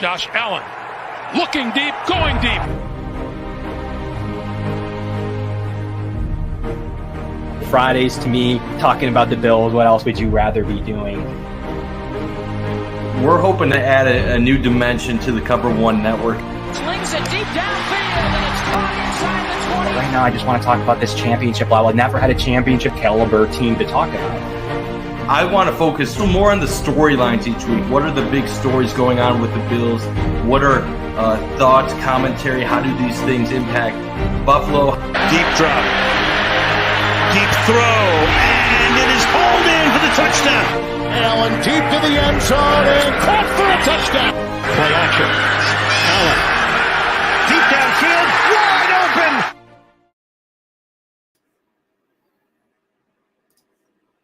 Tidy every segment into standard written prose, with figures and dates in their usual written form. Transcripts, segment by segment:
Josh Allen looking deep, going deep. Fridays to me, talking about the Bills. What else would you rather be doing? We're hoping to add a new dimension to the Cover One network. Slings it deep downfield, and it's caught inside the 20. Right now, I just want to talk about this championship level. I've never had a championship caliber team to talk about. I want to focus more on the storylines each week. What are the big stories going on with the Bills? What are thoughts, commentary? How do these things impact Buffalo? Deep drop. Deep throw. And it is hauled in for the touchdown. Allen deep to the end zone and caught for a touchdown. Play action. Allen. Deep downfield. Wide open.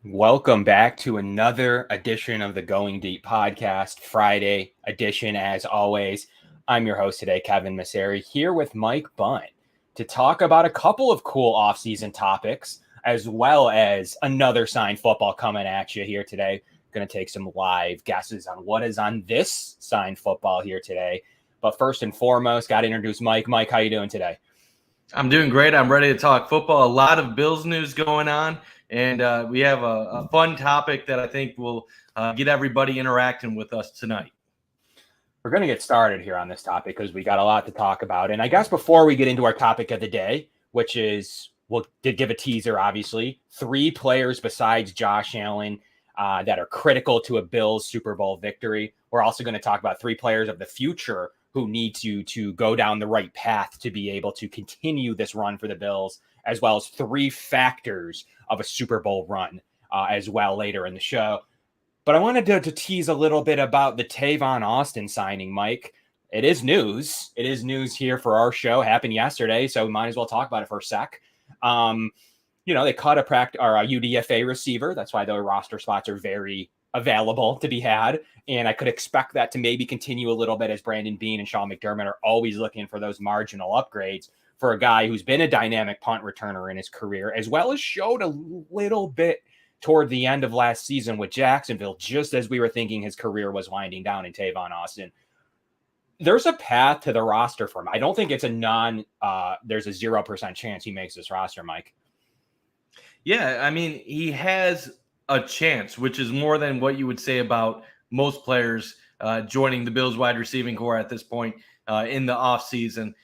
Welcome back to another edition of the Going Deep podcast, Friday edition as always. I'm your host today, Kevin Massare, here with Mike Bundt to talk about a couple of cool offseason topics, as well as another signed football coming at you here today. Going to take some live guesses on what is on this signed football here today. But first and foremost, got to introduce Mike. Mike, how you doing today? I'm doing great. I'm ready to talk football. A lot of Bills news going on, and we have a fun topic that I think will get everybody interacting with us tonight. We're going to get started here on this topic because we got a lot to talk about. And I guess before we get into our topic of the day, which is, we'll give a teaser, obviously, 3 players besides Josh Allen that are critical to a Bills Super Bowl victory. We're also going to talk about 3 players of the future who need to go down the right path to be able to continue this run for the Bills, as well as 3 factors of a Super Bowl run as well later in the show. But I wanted to tease a little bit about the Tavon Austin signing, Mike. It is news. It is news here for our show. Happened yesterday, so we might as well talk about it for a sec. They caught a UDFA receiver. That's why the roster spots are very available to be had. And I could expect that to maybe continue a little bit as Brandon Beane and Sean McDermott are always looking for those marginal upgrades for a guy who's been a dynamic punt returner in his career, as well as showed a little bit toward the end of last season with Jacksonville, just as we were thinking his career was winding down in Tavon Austin. There's a path to the roster for him. I don't think it's there's a 0% chance he makes this roster, Mike. Yeah, I mean, he has a chance, which is more than what you would say about most players joining the Bills wide receiving core at this point in the offseason.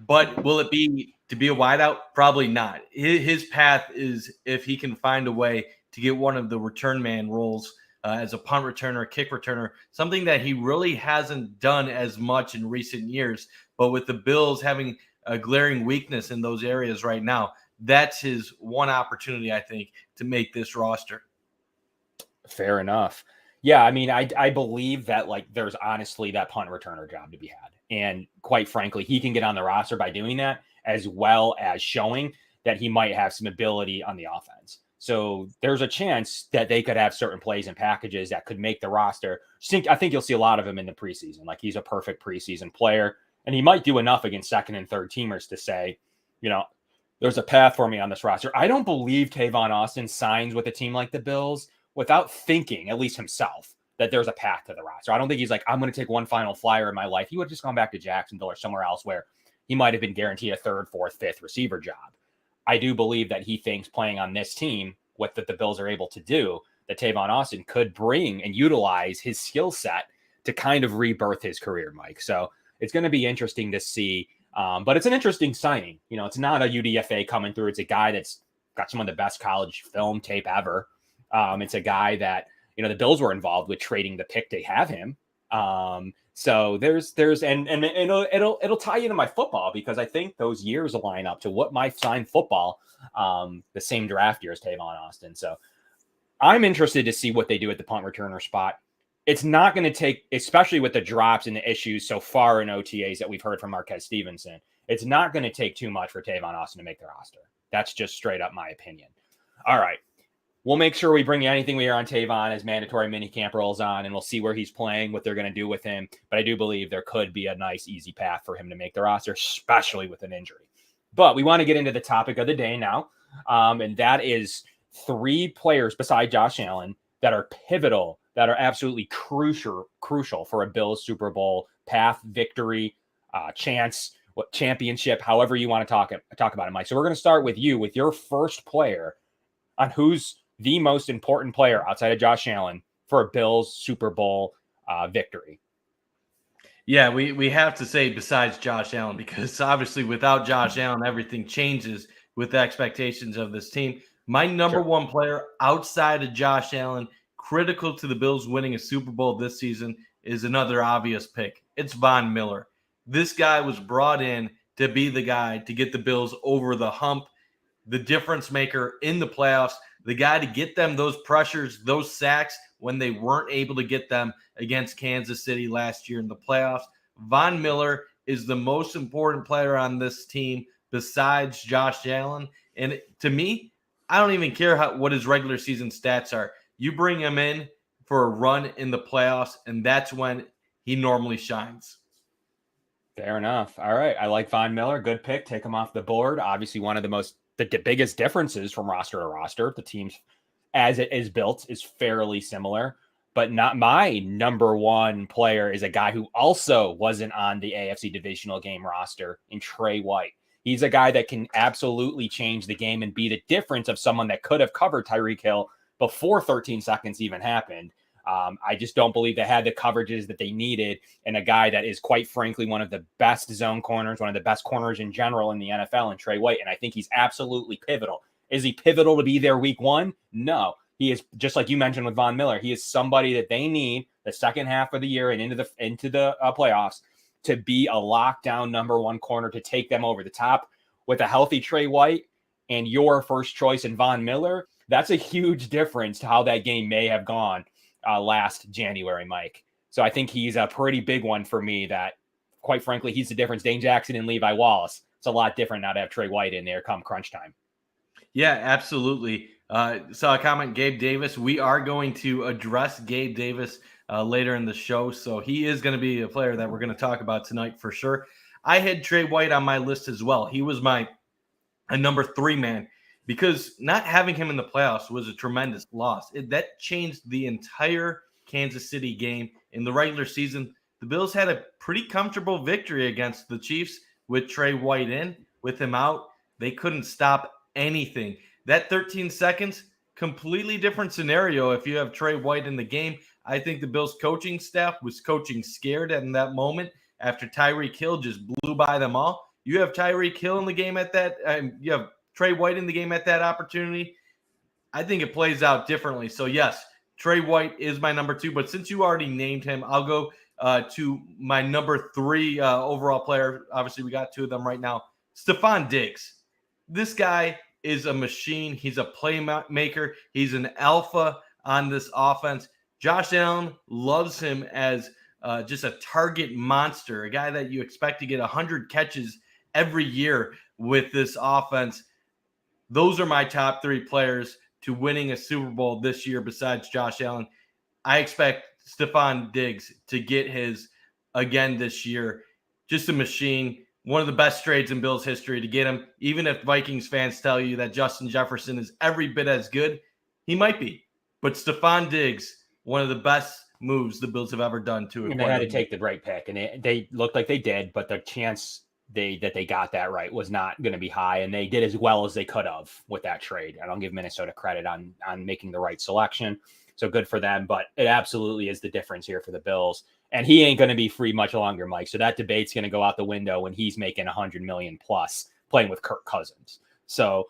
But will it be to be a wideout? Probably not. His path is if he can find a way to get one of the return man roles as a punt returner, kick returner, something that he really hasn't done as much in recent years. But with the Bills having a glaring weakness in those areas right now, that's his one opportunity, I think, to make this roster. Fair enough. Yeah, I mean, I believe that there's honestly that punt returner job to be had. And quite frankly, he can get on the roster by doing that, as well as showing that he might have some ability on the offense. So there's a chance that they could have certain plays and packages that could make the roster. I think you'll see a lot of him in the preseason. He's a perfect preseason player, and he might do enough against second and third teamers to say, there's a path for me on this roster. I don't believe Tavon Austin signs with a team like the Bills without thinking, at least himself, that there's a path to the roster. I don't think he's like, I'm going to take one final flyer in my life. He would have just gone back to Jacksonville or somewhere else where he might have been guaranteed a 3rd, 4th, 5th receiver job. I do believe that he thinks playing on this team, what the Bills are able to do, that Tavon Austin could bring and utilize his skill set to kind of rebirth his career, Mike. So it's going to be interesting to see. But it's an interesting signing. It's not a UDFA coming through. It's a guy that's got some of the best college film tape ever. It's a guy that, the Bills were involved with trading the pick to have him. So it'll tie into my football because I think those years line up to what my signed football, the same draft year as Tavon Austin. So I'm interested to see what they do at the punt returner spot. It's not going to take, especially with the drops and the issues so far in OTAs that we've heard from Marquez Stevenson, it's not going to take too much for Tavon Austin to make the roster. That's just straight up my opinion. All right. We'll make sure we bring you anything we hear on Tavon as mandatory minicamp rolls on, and we'll see where he's playing, what they're going to do with him. But I do believe there could be a nice, easy path for him to make the roster, especially with an injury. But we want to get into the topic of the day now, and that is 3 players beside Josh Allen that are pivotal, that are absolutely crucial for a Bills Super Bowl path, victory, chance, what championship, however you want to talk about it, Mike. So we're going to start with you, with your first player on who's the most important player outside of Josh Allen for a Bills Super Bowl victory. Yeah, we have to say besides Josh Allen, because obviously without Josh Allen, everything changes with the expectations of this team. My number one player outside of Josh Allen, critical to the Bills winning a Super Bowl this season, is another obvious pick. It's Von Miller. This guy was brought in to be the guy to get the Bills over the hump, the difference maker in the playoffs, the guy to get them those pressures, those sacks when they weren't able to get them against Kansas City last year in the playoffs. Von Miller is the most important player on this team besides Josh Allen. And to me, I don't even care what his regular season stats are. You bring him in for a run in the playoffs, and that's when he normally shines. Fair enough. All right. I like Von Miller. Good pick. Take him off the board. Obviously, one of the biggest differences from roster to roster. The teams, as it is built, is fairly similar. But not my number one player is a guy who also wasn't on the AFC divisional game roster in Trey White. He's a guy that can absolutely change the game and be the difference of someone that could have covered Tyreek Hill before 13 seconds even happened. I just don't believe they had the coverages that they needed, and a guy that is quite frankly one of the best zone corners, one of the best corners in general in the NFL, and Trey White. And I think he's absolutely pivotal. Is he pivotal to be there week one? No. He is, just like you mentioned with Von Miller, he is somebody that they need the second half of the year and into the playoffs to be a lockdown number one corner to take them over the top. With a healthy Trey White and your first choice in Von Miller, that's a huge difference to how that game may have gone last January, Mike. So I think he's a pretty big one for me that, quite frankly, he's the difference. Dane Jackson and Levi Wallace. It's a lot different now to have Trey White in there come crunch time. Yeah, absolutely. Saw a comment, Gabe Davis. We are going to address Gabe Davis later in the show. So he is going to be a player that we're going to talk about tonight for sure. I had Trey White on my list as well. He was a number 3 man, because not having him in the playoffs was a tremendous loss. That changed the entire Kansas City game. In the regular season, the Bills had a pretty comfortable victory against the Chiefs with Trey White in. With him out, they couldn't stop anything. That 13 seconds, completely different scenario if you have Trey White in the game. I think the Bills coaching staff was coaching scared in that moment after Tyreek Hill just blew by them all. You have Tyreek Hill in the game at that, you have Trey White in the game at that opportunity. I think it plays out differently. So yes, Trey White is my number 2, but since you already named him, I'll go to my number 3 overall player. Obviously, we got 2 of them right now. Stefon Diggs. This guy is a machine. He's a playmaker. He's an alpha on this offense. Josh Allen loves him as just a target monster, a guy that you expect to get 100 catches every year with this offense. Those are my top 3 players to winning a Super Bowl this year besides Josh Allen. I expect Stefon Diggs to get his again this year. Just a machine. One of the best trades in Bills history to get him. Even if Vikings fans tell you that Justin Jefferson is every bit as good, he might be. But Stefon Diggs, one of the best moves the Bills have ever done to it. And they had to take the right pick, and they looked like they did, but the chance that they got that right was not going to be high, and they did as well as they could have with that trade. I don't give Minnesota credit on making the right selection, so good for them, but it absolutely is the difference here for the Bills. And he ain't going to be free much longer, Mike. So that debate's going to go out the window when he's making $100 million plus playing with Kirk Cousins. So,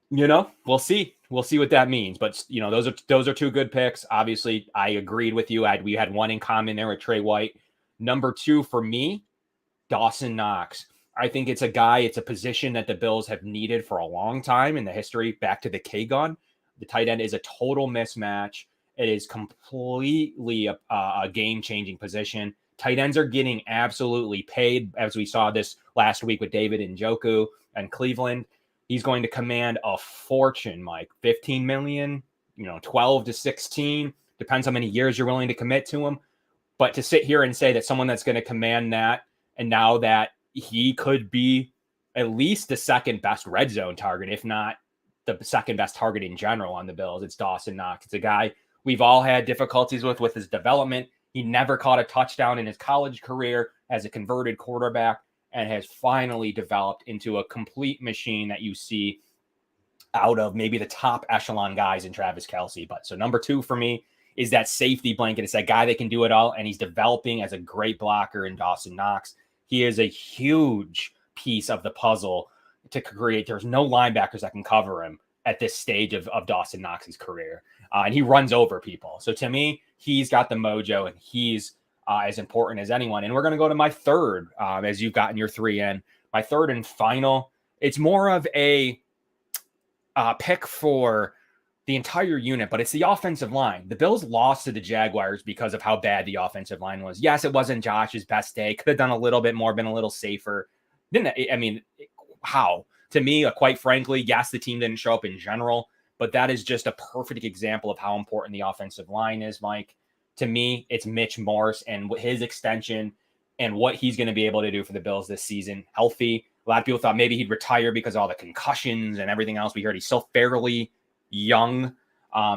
we'll see. We'll see what that means. But those are 2 good picks. Obviously, I agreed with you. We had one in common there with Trey White. Number 2 for me, Dawson Knox. I think it's a position that the Bills have needed for a long time in the history. Back to the K-gun, the tight end is a total mismatch. It is completely a game-changing position. Tight ends are getting absolutely paid, as we saw this last week with David Njoku and Cleveland. He's going to command a fortune, Mike. 15 million, 12 to 16. Depends how many years you're willing to commit to him. But to sit here and say that someone that's going to command that, and now that he could be at least the second best red zone target, if not the second best target in general on the Bills, it's Dawson Knox. It's a guy we've all had difficulties with his development. He never caught a touchdown in his college career as a converted quarterback, and has finally developed into a complete machine that you see out of maybe the top echelon guys in Travis Kelce. But so number 2 for me is that safety blanket. It's that guy that can do it all, and he's developing as a great blocker in Dawson Knox. He is a huge piece of the puzzle to create. There's no linebackers that can cover him at this stage of Dawson Knox's career. And he runs over people. So to me, he's got the mojo, and he's as important as anyone. And we're going to go to my third, as you've gotten your 3 in. My third and final, it's more of a pick for the entire unit, but it's the offensive line. The Bills lost to the Jaguars because of how bad the offensive line was. Yes, it wasn't Josh's best day. Could have done a little bit more, been a little safer. How? To me, quite frankly, yes, the team didn't show up in general, but that is just a perfect example of how important the offensive line is, Mike. To me, it's Mitch Morse and his extension and what he's going to be able to do for the Bills this season. Healthy. A lot of people thought maybe he'd retire because of all the concussions and everything else we heard. He's still fairly young.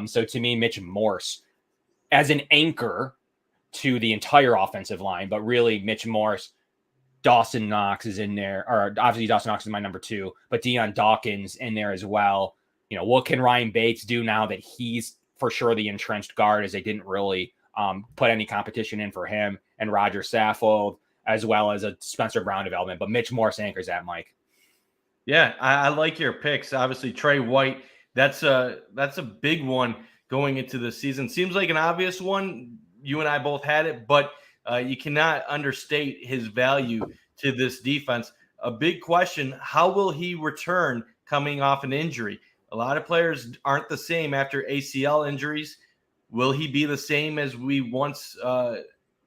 So to me, Mitch Morse as an anchor to the entire offensive line, but really Mitch Morse, Dawson Knox is in there, or obviously Dawson Knox is my number 2, but Deion Dawkins in there as well. You know, what can Ryan Bates do now that he's for sure the entrenched guard, as they didn't really put any competition in for him, and Roger Saffold, as well as a Spencer Brown development. But Mitch Morse anchors that, Mike. Yeah, I like your picks. Obviously, Trey White, that's a big one going into the season. Seems like an obvious one. You and I both had it, but you cannot understate his value to this defense. A big question, how will he return coming off an injury? A lot of players aren't the same after ACL injuries. Will he be the same as we once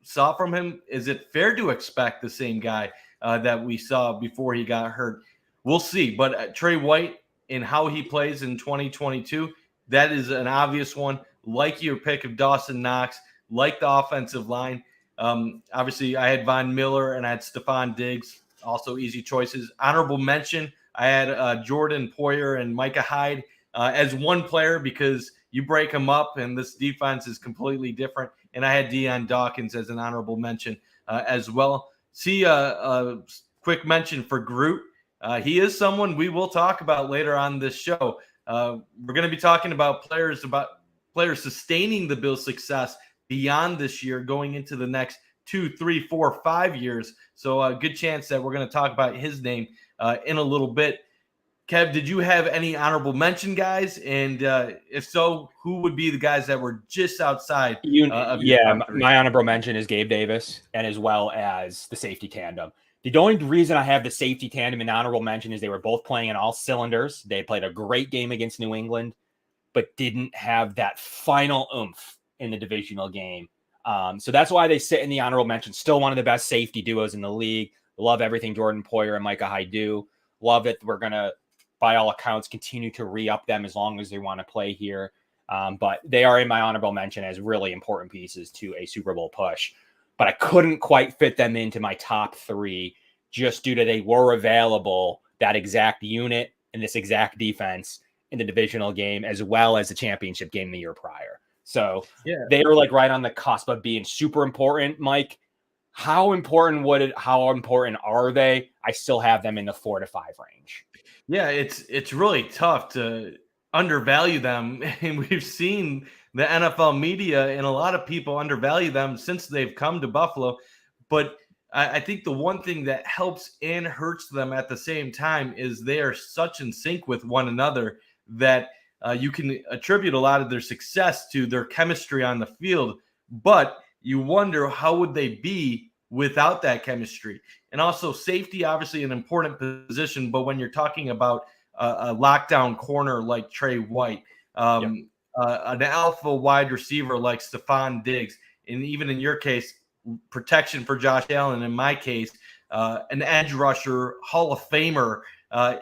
saw from him? Is it fair to expect the same guy that we saw before he got hurt? We'll see. But Trey White and how he plays in 2022, that is an obvious one. Like your pick of Dawson Knox, like the offensive line. Obviously, I had Von Miller and I had Stephon Diggs, also easy choices. Honorable mention, I had Jordan Poyer and Micah Hyde as one player because you break them up and this defense is completely different. And I had Deion Dawkins as an honorable mention as well. See a quick mention for Groot. He is someone we will talk about later on this show. We're going to be talking about players sustaining the Bills' success beyond this year, going into the next 2, 3, 4, 5 years. So a good chance that we're going to talk about his name in a little bit. Kev, did you have any honorable mention guys? And if so, who would be the guys that were just outside of your top 3? My honorable mention is Gabe Davis, and as well as the safety tandem. The only reason I have the safety tandem in honorable mention is they were both playing in all cylinders. They played a great game against New England, but didn't have that final oomph in the divisional game. So that's why they sit in the honorable mention. Still one of the best safety duos in the league. Love everything Jordan Poyer and Micah Hyde do. Love that we're going to, by all accounts, continue to re-up them as long as they want to play here. But they are in my honorable mention as really important pieces to a Super Bowl push. But I couldn't quite fit them into my top 3 just due to they were available, that exact unit and this exact defense in the divisional game, as well as the championship game the year prior. So they were like right on the cusp of being super important. Mike, how important are they? I still have them in the 4 to 5 range. Yeah, it's really tough to undervalue them. And we've seen the NFL media and a lot of people undervalue them since they've come to Buffalo. But I think the one thing that helps and hurts them at the same time is they are such in sync with one another that you can attribute a lot of their success to their chemistry on the field. But you wonder, how would they be without that chemistry? And also safety, obviously an important position, but when you're talking about a lockdown corner like Trey White, an alpha wide receiver like Stephon Diggs, and even in your case, protection for Josh Allen, in my case, an edge rusher, Hall of Famer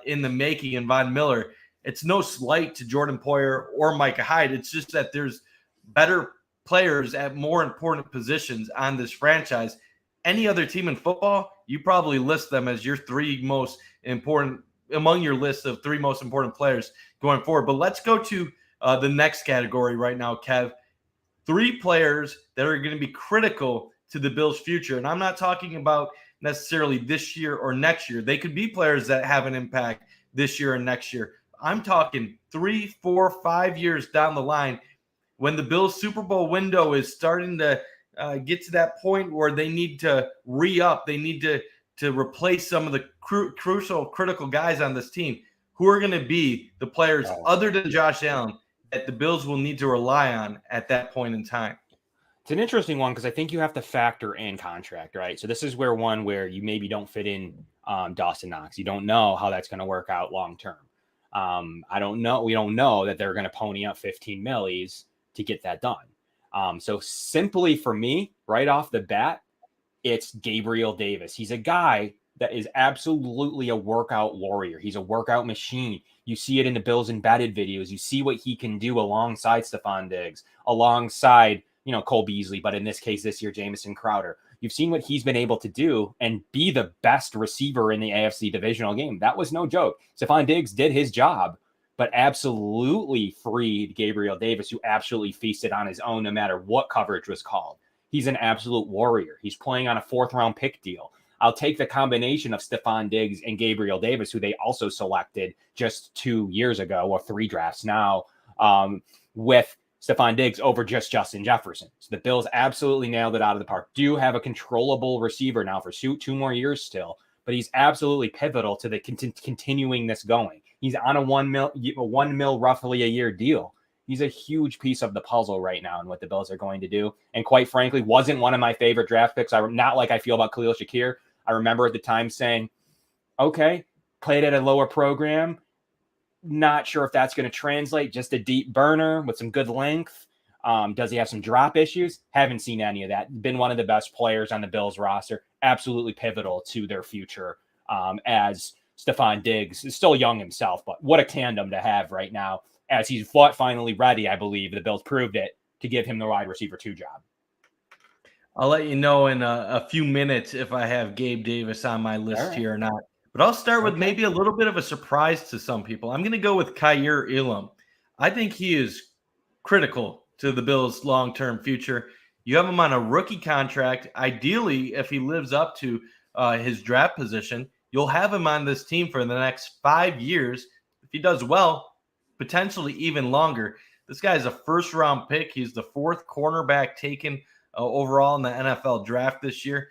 in the making in Von Miller. It's no slight to Jordan Poyer or Micah Hyde. It's just that there's better players at more important positions on this franchise. Any other team in football, you probably list them as your 3 most important, among your list of 3 most important players going forward. But let's go to the next category right now, Kev. three players that are going to be critical to the Bills' future. And I'm not talking about necessarily this year or next year. They could be players that have an impact this year and next year. I'm talking 3, 4, 5 years down the line when the Bills' Super Bowl window is starting to get to that point where they need to re-up. They need to replace some of the crucial, critical guys on this team. Who are going to be the players other than Josh Allen that the Bills will need to rely on at that point in time? It's an interesting one because I think you have to factor in contract, right? So this is where you maybe don't fit in Dawson Knox. You don't know how that's going to work out long term. I don't know. We don't know that they're going to pony up 15 millis to get that done. So simply for me, right off the bat, it's Gabriel Davis. He's a guy that is absolutely a workout warrior. He's a workout machine. You see it in the Bills embedded videos. You see what he can do alongside Stephon Diggs, alongside, Cole Beasley, but in this case, this year, Jamison Crowder. You've seen what he's been able to do and be the best receiver in the AFC divisional game. That was no joke. Stephon Diggs did his job, but absolutely freed Gabriel Davis, who absolutely feasted on his own no matter what coverage was called. He's an absolute warrior. He's playing on a 4th-round pick deal. I'll take the combination of Stephon Diggs and Gabriel Davis, who they also selected just 2 years ago, or 3 drafts now, with Stephon Diggs over just Justin Jefferson. So the Bills absolutely nailed it out of the park. Do have a controllable receiver now for 2 more years still, but he's absolutely pivotal to the continuing this going. He's on a $1 mil roughly a year deal. He's a huge piece of the puzzle right now and what the Bills are going to do. And quite frankly, wasn't one of my favorite draft picks. Not like I feel about Khalil Shakir. I remember at the time saying, okay, played at a lower program. Not sure if that's going to translate. Just a deep burner with some good length. Does he have some drop issues? Haven't seen any of that. Been one of the best players on the Bills roster. Absolutely pivotal to their future as Stephon Diggs is still young himself. But what a tandem to have right now as he's finally ready, I believe. The Bills proved it to give him the wide receiver 2 job. I'll let you know in a few minutes if I have Gabe Davis on my list here or not. But I'll start with maybe a little bit of a surprise to some people. I'm going to go with Kaiir Elam. I think he is critical to the Bills' long-term future. You have him on a rookie contract. Ideally, if he lives up to his draft position, you'll have him on this team for the next 5 years. If he does well, potentially even longer. This guy is a 1st-round pick. He's the 4th cornerback taken overall in the NFL draft this year.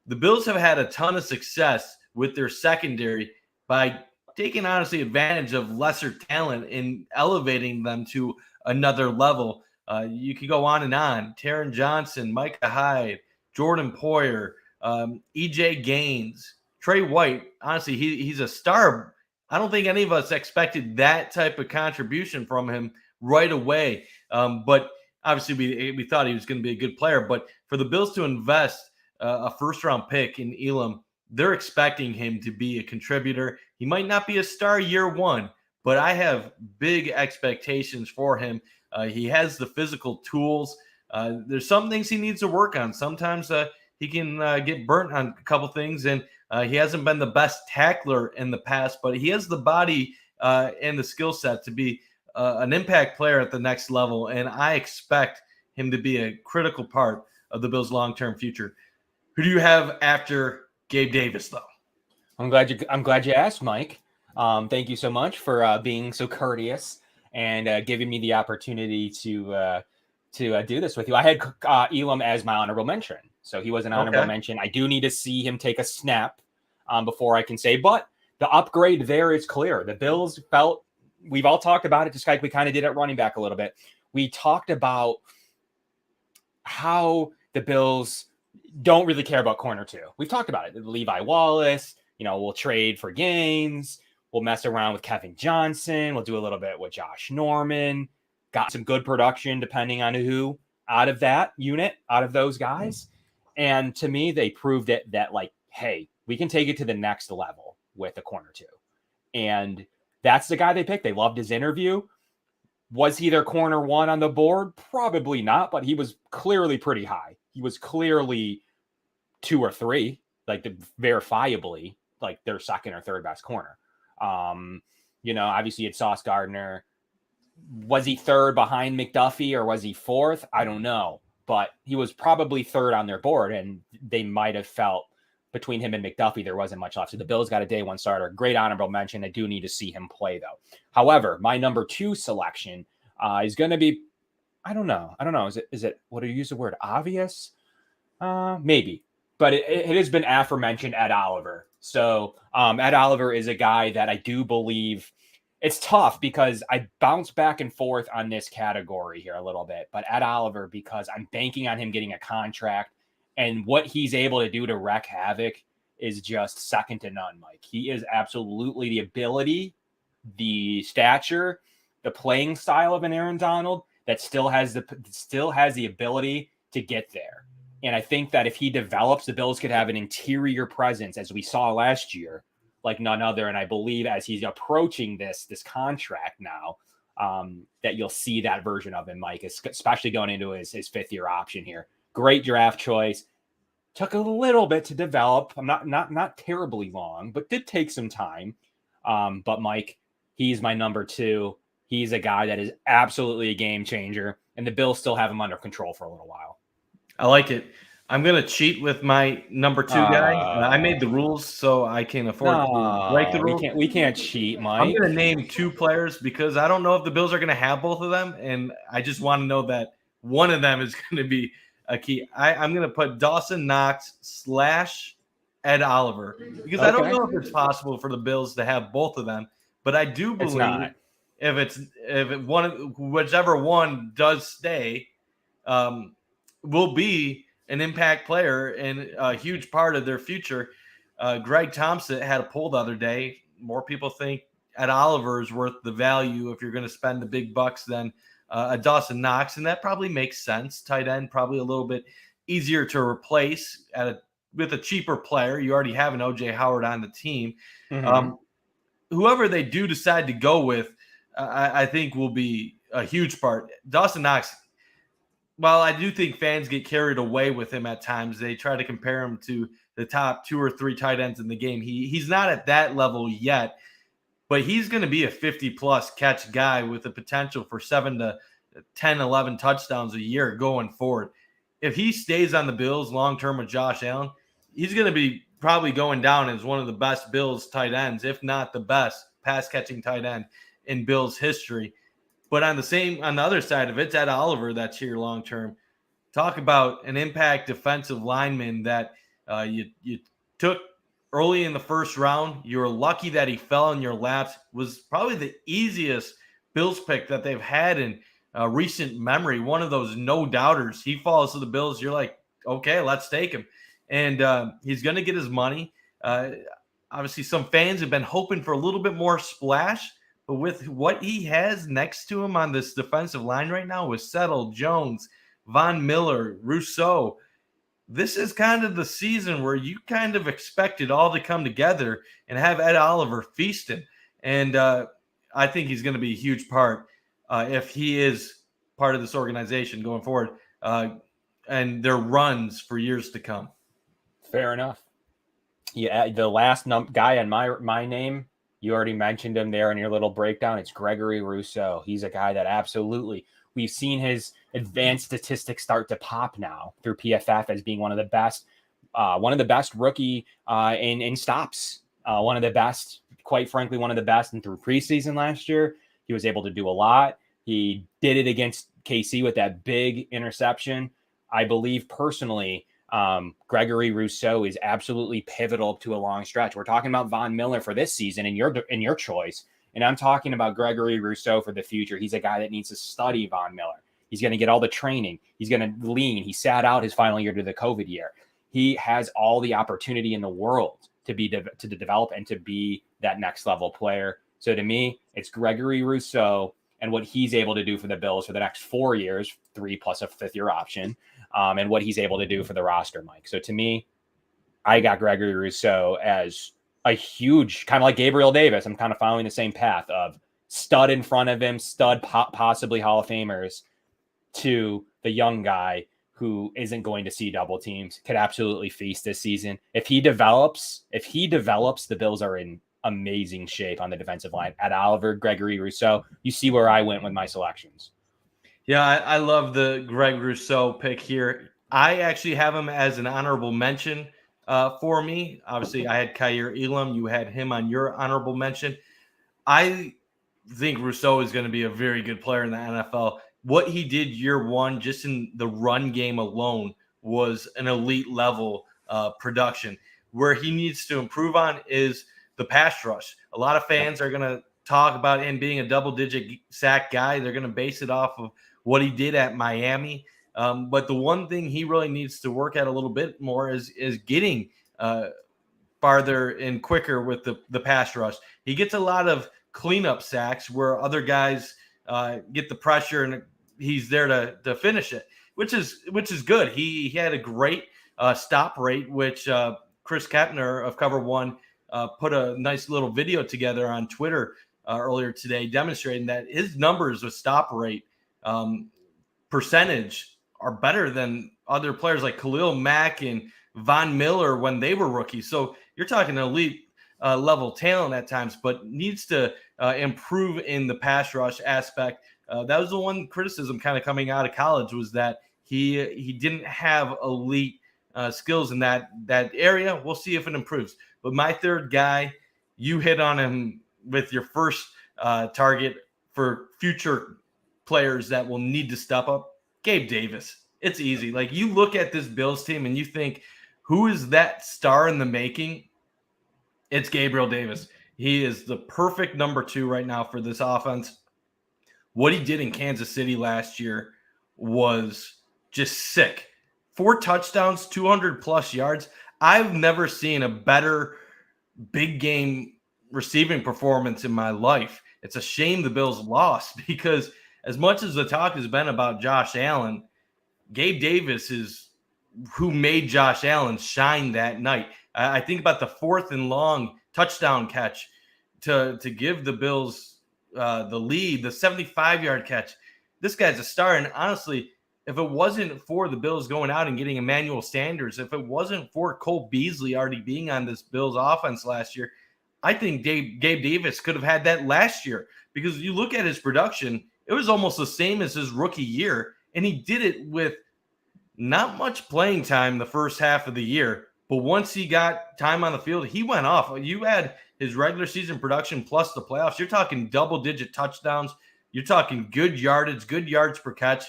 The Bills have had a ton of success with their secondary by taking, honestly, advantage of lesser talent and elevating them to another level. You could go on and on. Taron Johnson, Micah Hyde, Jordan Poyer, E.J. Gaines, Trey White. Honestly, he's a star. I don't think any of us expected that type of contribution from him right away. But obviously, we thought he was going to be a good player. But for the Bills to invest a 1st-round pick in Elam, they're expecting him to be a contributor. He might not be a star year 1, but I have big expectations for him. He has the physical tools. There's some things he needs to work on. Sometimes he can get burnt on a couple things, and he hasn't been the best tackler in the past, but he has the body and the skill set to be an impact player at the next level, and I expect him to be a critical part of the Bills' long-term future. Who do you have after Gabe Davis, though? I'm glad you asked, Mike. Thank you so much for being so courteous and giving me the opportunity to do this with you. I had Elam as my honorable mention, so he was an honorable mention. I do need to see him take a snap before I can say, but the upgrade there is clear. The Bills felt, we've all talked about it, just like we kind of did at running back a little bit. We talked about how the Bills don't really care about corner 2. We've talked about it. Levi Wallace, we'll trade for Gaines. We'll mess around with Kevin Johnson. We'll do a little bit with Josh Norman. Got some good production depending on who out of that unit, out of those guys. And to me, they proved it that, hey, we can take it to the next level with a corner 2. And that's the guy they picked. They loved his interview. Was he their corner 1 on the board? Probably not, but he was clearly pretty high. He was clearly 2 or 3, verifiably, their 2nd or 3rd best corner. Obviously it's Sauce Gardner, Was he third behind McDuffie or was he fourth? I don't know. But he was probably third on their board, and they might have felt between him and McDuffie there wasn't much left. So the Bills got a day one starter. Great honorable mention. I do need to see him play, though. However, my number 2 selection is going to be, I don't know. Is it, what do you use the word, obvious? Maybe. But it has been aforementioned Ed Oliver. So Ed Oliver is a guy that I do believe it's tough because I bounce back and forth on this category here a little bit. But Ed Oliver, because I'm banking on him getting a contract, and what he's able to do to wreak havoc is just second to none, Mike. He is absolutely the ability, the stature, the playing style of an Aaron Donald that still has the ability to get there. And I think that if he develops, the Bills could have an interior presence, as we saw last year, like none other. And I believe as he's approaching this contract now, that you'll see that version of him, Mike, especially going into his 5th-year option here. Great draft choice. Took a little bit to develop. I'm not terribly long, but did take some time. But Mike, he's my number 2. He's a guy that is absolutely a game changer, and the Bills still have him under control for a little while. I like it. I'm going to cheat with my number 2 guy. I made the rules, so I can afford to break the rules. We can't cheat, Mike. I'm going to name 2 players because I don't know if the Bills are going to have both of them, and I just want to know that one of them is going to be a key. I'm going to put Dawson Knox / Ed Oliver because I don't know if it's possible for the Bills to have both of them, but I do believe whichever one does stay, will be an impact player and a huge part of their future. Greg Thompson had a poll the other day. More people think Ed Oliver is worth the value if you're going to spend the big bucks than a Dawson Knox, and that probably makes sense. Tight end probably a little bit easier to replace with a cheaper player. You already have an O.J. Howard on the team. Mm-hmm. Whoever they do decide to go with, I think will be a huge part. Dawson Knox, while I do think fans get carried away with him at times, they try to compare him to the top 2 or 3 tight ends in the game. He's not at that level yet, but he's going to be a 50-plus catch guy with the potential for 7 to 10, 11 touchdowns a year going forward. If he stays on the Bills long-term with Josh Allen, he's going to be probably going down as one of the best Bills tight ends, if not the best pass-catching tight end in Bills history. But on the other side of it, it's Ed Oliver that's here long term. Talk about an impact defensive lineman that you took early in the first round. You were lucky that he fell in your laps. Was probably the easiest Bills pick that they've had in recent memory. One of those no doubters. He falls to the Bills. You're like, okay, let's take him, and he's going to get his money. Obviously, some fans have been hoping for a little bit more splash. But with what he has next to him on this defensive line right now with Settle, Jones, Von Miller, Rousseau, this is kind of the season where you kind of expect it all to come together and have Ed Oliver feasting. And I think he's going to be a huge part if he is part of this organization going forward and their runs for years to come. Fair enough. Yeah, the last guy on my name, you already mentioned him there in your little breakdown. It's Gregory Rousseau. He's a guy that absolutely we've seen his advanced statistics start to pop now through PFF as being one of the best rookie in stops. One of the best, quite frankly, one of the best. And through preseason last year, he was able to do a lot. He did it against KC with that big interception. I believe personally, Gregory Rousseau is absolutely pivotal to a long stretch. We're talking about Von Miller for this season in your choice, and I'm talking about Gregory Rousseau for the future. He's a guy that needs to study Von Miller. He's going to get all the training. He's going to lean. He sat out his final year to the COVID year. He has all the opportunity in the world to develop and to be that next level player. So to me, it's Gregory Rousseau and what he's able to do for the Bills for the next 4 years, 3 plus a 5th-year option. And what he's able to do for the roster, Mike. So to me, I got Gregory Rousseau as a huge, kind of like Gabriel Davis. I'm kind of following the same path of stud in front of him, stud possibly Hall of Famers, to the young guy who isn't going to see double teams, could absolutely feast this season. If he develops, the Bills are in amazing shape on the defensive line. Ed Oliver, Gregory Rousseau. You see where I went with my selections. Yeah, I love the Greg Rousseau pick here. I actually have him as an honorable mention for me. Obviously, I had Kaiir Elam. You had him on your honorable mention. I think Rousseau is going to be a very good player in the NFL. What he did year one, just in the run game alone, was an elite level production. Where he needs to improve on is the pass rush. A lot of fans are going to talk about him being a double-digit sack guy. They're going to base it off of what he did at Miami. But the one thing he really needs to work at a little bit more is getting farther and quicker with the pass rush. He gets a lot of cleanup sacks where other guys get the pressure and he's there to finish it, which is good. He had a great stop rate, which Chris Kepner of Cover One put a nice little video together on Twitter earlier today, demonstrating that his numbers with stop rate percentage are better than other players like Khalil Mack and Von Miller when they were rookies. So you're talking elite level talent at times, but needs to improve in the pass rush aspect. That was the one criticism kind of coming out of college, was that he didn't have elite skills in that area. We'll see if it improves. But my third guy, you hit on him with your first target for future players that will need to step up. Gabe Davis. It's easy. Like, you look at this Bills team and you think, who is that star in the making? It's Gabriel Davis. He is the perfect number 2 right now for this offense. What he did in Kansas City last year was just sick. 4 touchdowns, 200+ yards. I've never seen a better big game receiving performance in my life. It's a shame the Bills lost, because as much as the talk has been about Josh Allen, Gabe Davis is who made Josh Allen shine that night. I think about the 4th and long touchdown catch to give the Bills the lead, the 75-yard catch. This guy's a star. And honestly, if it wasn't for the Bills going out and getting Emmanuel Sanders, if it wasn't for Cole Beasley already being on this Bills offense last year, I think Gabe Davis could have had that last year, because you look at his production, it was almost the same as his rookie year, and he did it with not much playing time the first half of the year. But once he got time on the field, he went off. You add his regular season production plus the playoffs, you're talking double-digit touchdowns. You're talking good yardage, good yards per catch.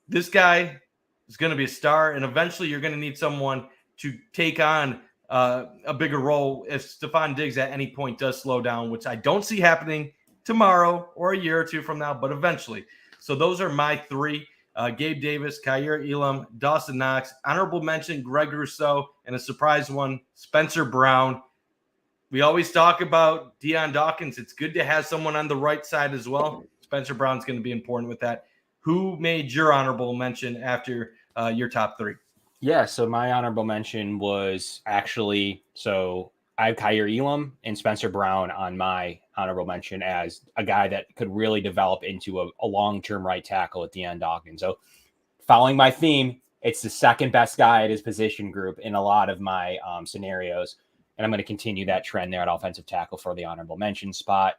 This guy is going to be a star, and eventually you're going to need someone to take on a bigger role if Stephon Diggs at any point does slow down, which I don't see happening tomorrow or a year or two from now, but eventually. So those are my 3. Gabe Davis, Kaiir Elam, Dawson Knox, honorable mention, Greg Rousseau, and a surprise one, Spencer Brown. We always talk about Deion Dawkins. It's good to have someone on the right side as well. Spencer Brown's going to be important with that. Who made your honorable mention after your top 3? Yeah, so my honorable mention was actually, so I have Kaiir Elam and Spencer Brown on my honorable mention as a guy that could really develop into a long-term right tackle at Deion Dawkins. So following my theme, it's the second best guy at his position group in a lot of my scenarios. And I'm going to continue that trend there at offensive tackle for the honorable mention spot.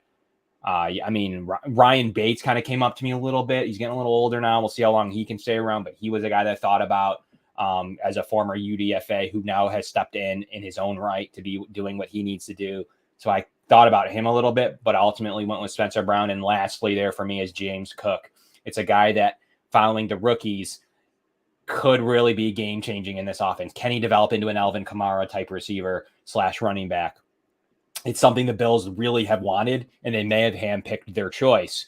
I mean, Ryan Bates kind of came up to me a little bit. He's getting a little older now. We'll see how long he can stay around, but he was a guy that I thought about as a former UDFA who now has stepped in his own right to be doing what he needs to do. So I thought about him a little bit, but ultimately went with Spencer Brown. And lastly there for me is James Cook. It's a guy that, following the rookies, could really be game-changing in this offense. Can he develop into an Alvin Kamara type receiver / running back? It's something the Bills really have wanted, and they may have handpicked their choice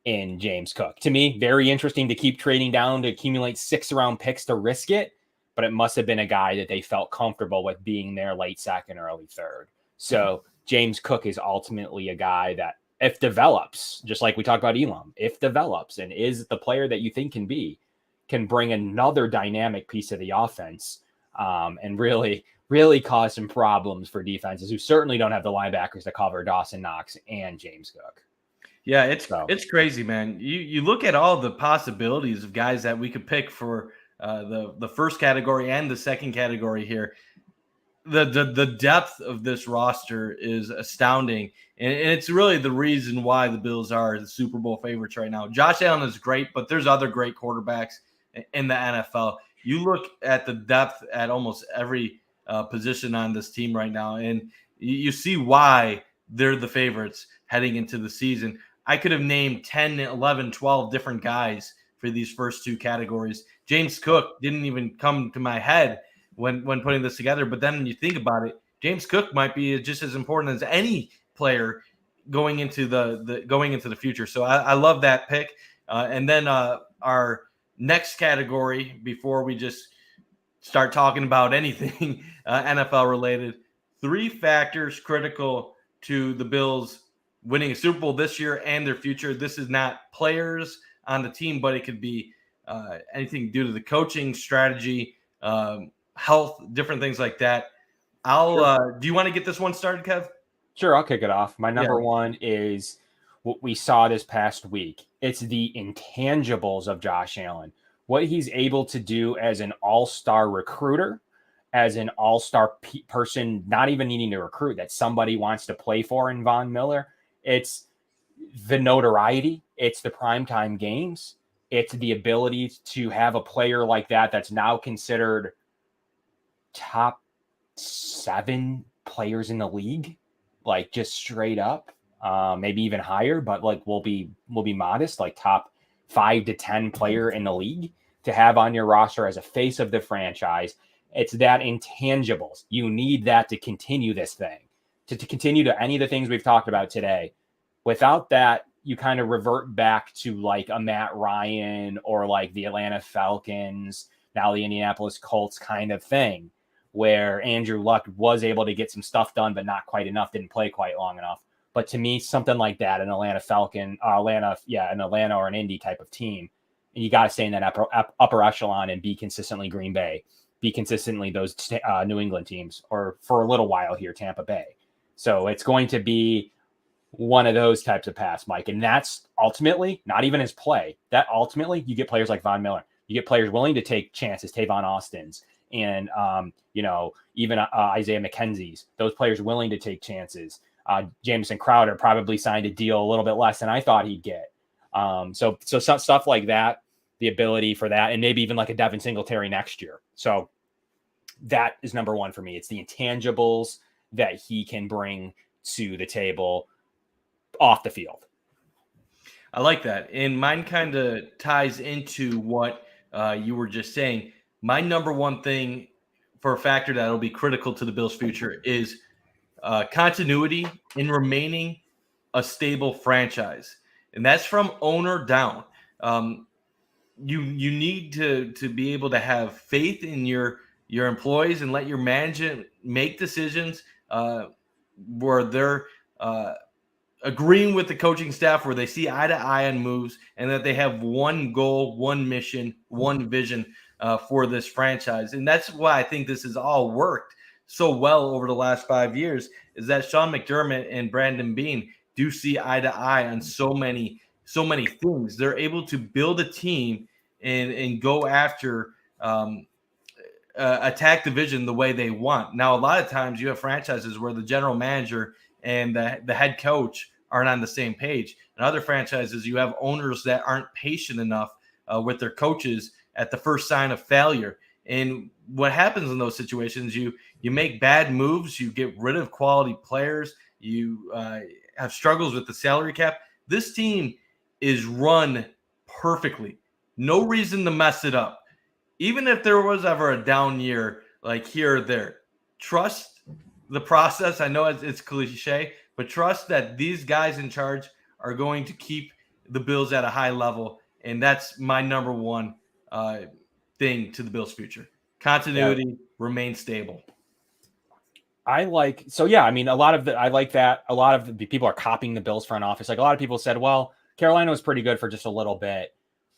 in James Cook. To me, very interesting to keep trading down to accumulate 6th-round picks to risk it, but it must have been a guy that they felt comfortable with being their late 2nd, early 3rd. So James Cook is ultimately a guy that, if develops, just like we talked about Elam, if develops and is the player that you think can bring another dynamic piece of the offense and really cause some problems for defenses who certainly don't have the linebackers to cover Dawson Knox and James Cook. Yeah, it's crazy, man. You look at all the possibilities of guys that we could pick for the first category and the second category here. the depth of this roster is astounding, and it's really the reason why the Bills are the Super Bowl favorites right now. Josh Allen is great, but there's other great quarterbacks in the NFL. You look at the depth at almost every position on this team right now, and you see why they're the favorites heading into the season. I could have named 10, 11, 12 different guys for these first two categories. James Cook didn't even come to my head when putting this together. But then when you think about it, James Cook might be just as important as any player going into the future. So I love that pick. And then our next category, before we just start talking about anything NFL related, 3 factors critical to the Bills winning a Super Bowl this year and their future. This is not players on the team, but it could be anything due to the coaching strategy, health, different things like that. Do you want to get this one started, Kev? Sure, I'll kick it off. My number one is what we saw this past week. It's the intangibles of Josh Allen, what he's able to do as an all-star recruiter, as an all-star person, not even needing to recruit, that somebody wants to play for in Von Miller. It's the notoriety. It's the primetime games. It's the ability to have a player like that that's now considered top 7 players in the league, like just straight up, maybe even higher, but like we'll be modest, like top 5 to 10 player in the league to have on your roster as a face of the franchise. It's that intangibles. You need that to continue this thing, to continue to any of the things we've talked about today. Without that, you kind of revert back to like a Matt Ryan or like the Atlanta Falcons, now the Indianapolis Colts kind of thing, where Andrew Luck was able to get some stuff done, but not quite enough, didn't play quite long enough. But to me, something like that, an Atlanta Falcon, an Atlanta or an Indy type of team, and you got to stay in that upper echelon and be consistently Green Bay, be consistently those New England teams, or for a little while here, Tampa Bay. So it's going to be one of those types of paths, Mike. And that's ultimately not even his play. That ultimately you get players like Von Miller. You get players willing to take chances, Tavon Austins, and even Isaiah McKenzie's. Those players willing to take chances. Jamison Crowder probably signed a deal a little bit less than I thought he'd get. So some stuff like that, the ability for that, and maybe even like a Devin Singletary next year. So that is number one for me. It's the intangibles that he can bring to the table off the field. I like that. And mine kind of ties into what you were just saying. My number one thing for a factor that will be critical to the Bills' future is continuity in remaining a stable franchise. And that's from owner down. You need to be able to have faith in your employees and let your management make decisions where they're agreeing with the coaching staff, where they see eye to eye on moves, and that they have one goal, one mission, one vision for this franchise. And that's why I think this has all worked so well over the last 5 years, is that Sean McDermott and Brandon Beane do see eye to eye on so many things. They're able to build a team and go after attack the vision the way they want. Now, a lot of times you have franchises where the general manager and the head coach aren't on the same page. In other franchises, you have owners that aren't patient enough with their coaches at the first sign of failure. And what happens in those situations, you make bad moves, you get rid of quality players, you have struggles with the salary cap. This team is run perfectly. No reason to mess it up. Even if there was ever a down year, like here or there, trust the process. I know it's cliche, but trust that these guys in charge are going to keep the Bills at a high level. And that's my number one thing to the Bills' future. Continuity, remain stable. I like that. A lot of the people are copying the Bills front office. Like a lot of people said, well, Carolina was pretty good for just a little bit.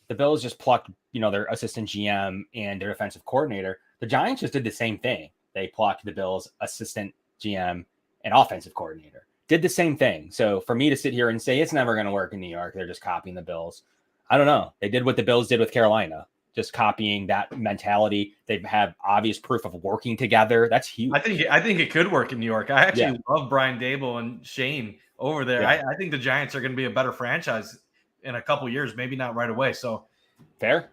The Bills just plucked, their assistant GM and their defensive coordinator. The Giants just did the same thing. They plucked the Bills' assistant GM and offensive coordinator. Did the same thing. So for me to sit here and say it's never going to work in New York, they're just copying the Bills. I don't know. They did what the Bills did with Carolina. just copying that mentality. They have obvious proof of working together. That's huge. I think it could work in New York. I actually love Brian Daboll and Shane over there. Yeah. I think the Giants are going to be a better franchise in a couple years, maybe not right away. So fair.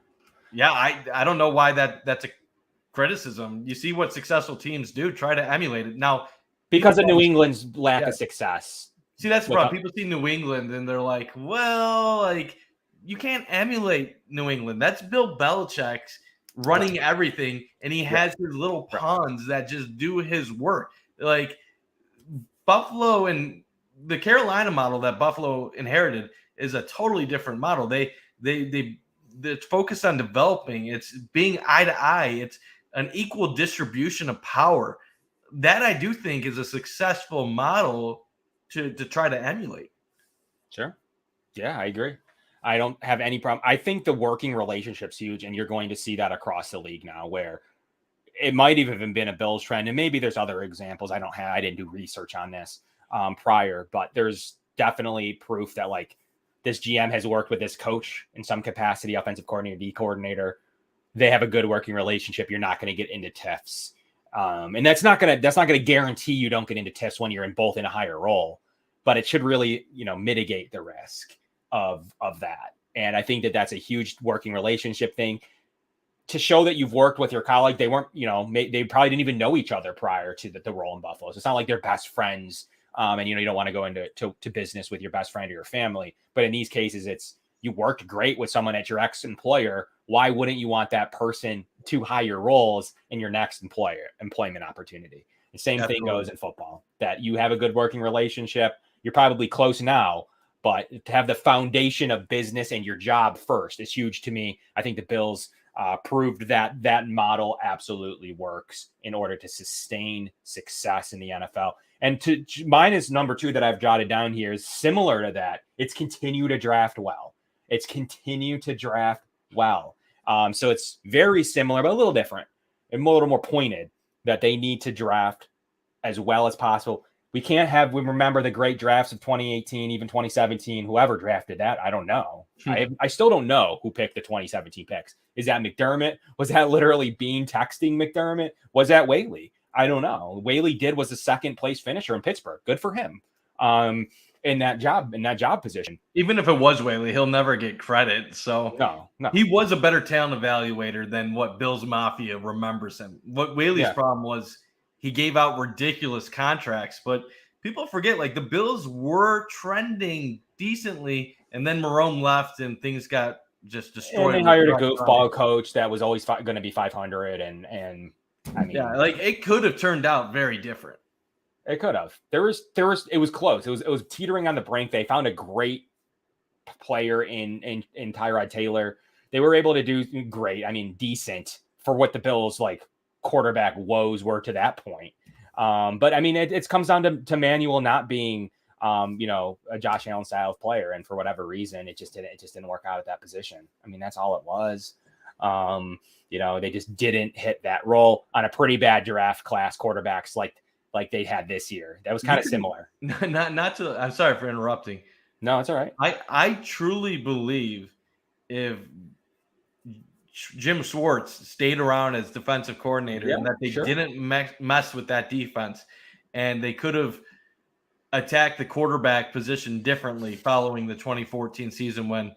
Yeah, I don't know why that's a criticism. You see what successful teams do, try to emulate it. Now, because of New England's lack of success. See, that's the problem. People see New England and they're like, well, like you can't emulate New England. That's Bill Belichick's running everything, and he has his little pawns that just do his work. Like Buffalo and the Carolina model that Buffalo inherited is a totally different model. It's focused on developing. It's being eye to eye. It's an equal distribution of power. That I do think is a successful model to try to emulate. Sure. Yeah, I agree. I don't have any problem. I think the working relationship's huge, and you're going to see that across the league now, where it might have even been a Bills trend, and maybe there's other examples. I didn't do research on this prior, but there's definitely proof that like this GM has worked with this coach in some capacity, offensive coordinator, D coordinator. They have a good working relationship. You're not going to get into tiffs. And that's not going to guarantee you don't get into tiffs when you're both in a higher role, but it should really, mitigate the risk of that. And I think that that's a huge working relationship thing to show that you've worked with your colleague. They weren't, they probably didn't even know each other prior to the role in Buffalo. So it's not like they're best friends. And you don't want to go into business with your best friend or your family. But in these cases, it's you worked great with someone at your ex-employer. Why wouldn't you want that person to higher roles in your next employment opportunity? The same thing goes in football, that you have a good working relationship. You're probably close now, but to have the foundation of business and your job first is huge to me. I think the Bills proved that model absolutely works in order to sustain success in the NFL. And mine is number 2 that I've jotted down here is similar to that. It's continue to draft well. So it's very similar, but a little different and a little more pointed, that they need to draft as well as possible. We remember the great drafts of 2018, even 2017, whoever drafted that. I don't know. I still don't know who picked the 2017 picks. Is that McDermott? Was that literally Bean texting McDermott? Was that Whaley? I don't know. Whaley was the second place finisher in Pittsburgh. Good for him. In that job position. Even if it was Whaley, he'll never get credit. So no. He was a better talent evaluator than what Bills Mafia remembers him. What Whaley's problem was, he gave out ridiculous contracts, but people forget, like the Bills were trending decently, and then Marone left and things got just destroyed. And they hired a goofball coach that was always going to be 500. And I mean, like it could have turned out very different. It could have. It was close. It was teetering on the brink. They found a great player in Tyrod Taylor. They were able to do great. I mean, decent for what the Bills quarterback woes were to that point. But I mean, it comes down to Manuel not being, a Josh Allen style of player. And for whatever reason, it just didn't work out at that position. I mean, that's all it was. They just didn't hit that role on a pretty bad draft class quarterbacks like they had this year. That was kind of similar. I'm sorry for interrupting. No, it's all right. I truly believe if Jim Schwartz stayed around as defensive coordinator and that they didn't mess with that defense, and they could have attacked the quarterback position differently following the 2014 season when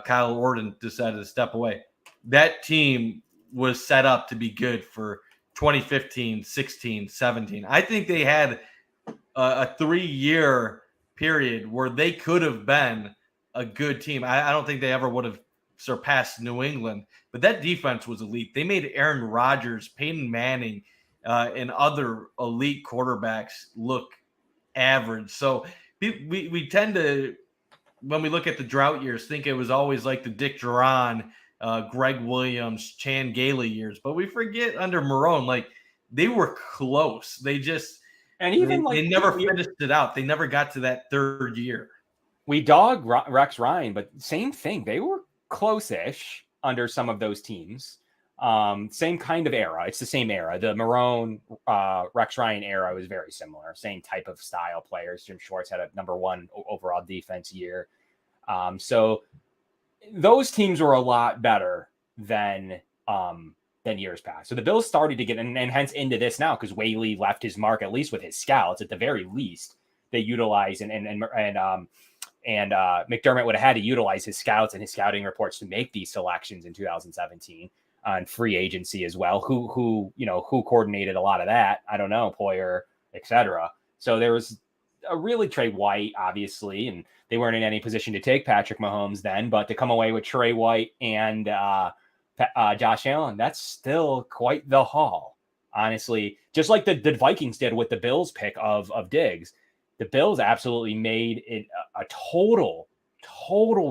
Kyle Orton decided to step away. That team was set up to be good for 2015, 16, 17. I think they had a 3-year period where they could have been a good team. I don't think they ever would have surpassed New England, but that defense was elite. They made Aaron Rodgers, Peyton Manning, and other elite quarterbacks look average. So we tend to, when we look at the drought years, think it was always like the Dick Duran, Greg Williams, Chan Gailey years, but we forget under Marone, they were close. They never finished it out. They never got to that 3rd year. We dog Rex Ryan, but same thing. They were close-ish under some of those teams. Same kind of era. It's the same era. The Marone, Rex Ryan era was very similar. Same type of style players. Jim Schwartz had a number 1 overall defense year. So those teams were a lot better than years past. So the Bills started to get, and hence into this now, because Whaley left his mark, at least with his scouts. At the very least, they utilize and McDermott would have had to utilize his scouts and his scouting reports to make these selections in 2017 on free agency as well. Who coordinated a lot of that? I don't know, Poyer, etc. So there was a really Trey White, obviously, and they weren't in any position to take Patrick Mahomes then, but to come away with Trey White and Josh Allen, that's still quite the haul, honestly. Just like the Vikings did with the Bills pick of Diggs. The Bills absolutely made it a total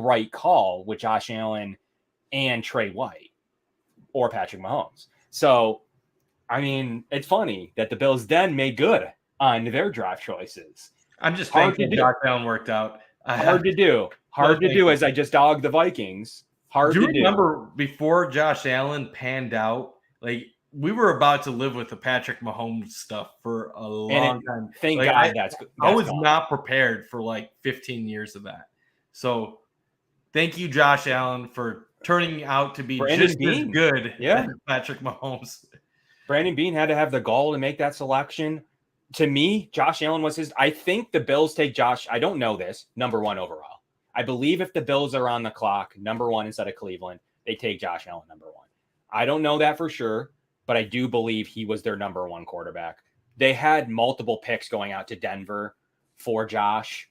right call with Josh Allen and Trey White or Patrick Mahomes. So, I mean, it's funny that the Bills then made good on their draft choices. I'm just thankful Josh Allen worked out. Hard to do as I just dogged the Vikings. Do you remember before Josh Allen panned out, like we were about to live with the Patrick Mahomes stuff for a long time. Thank like, God that's I was gone. not prepared for like 15 years of that. So thank you, Josh Allen, for turning out to be just as good as Patrick Mahomes. Brandon Beane had to have the gall to make that selection. To me, Josh Allen was his. I think the Bills take Josh. I don't know this. Number 1 overall. I believe if the Bills are on the clock, number 1 instead of Cleveland, they take Josh Allen number 1. I don't know that for sure, but I do believe he was their number 1 quarterback. They had multiple picks going out to Denver for Josh.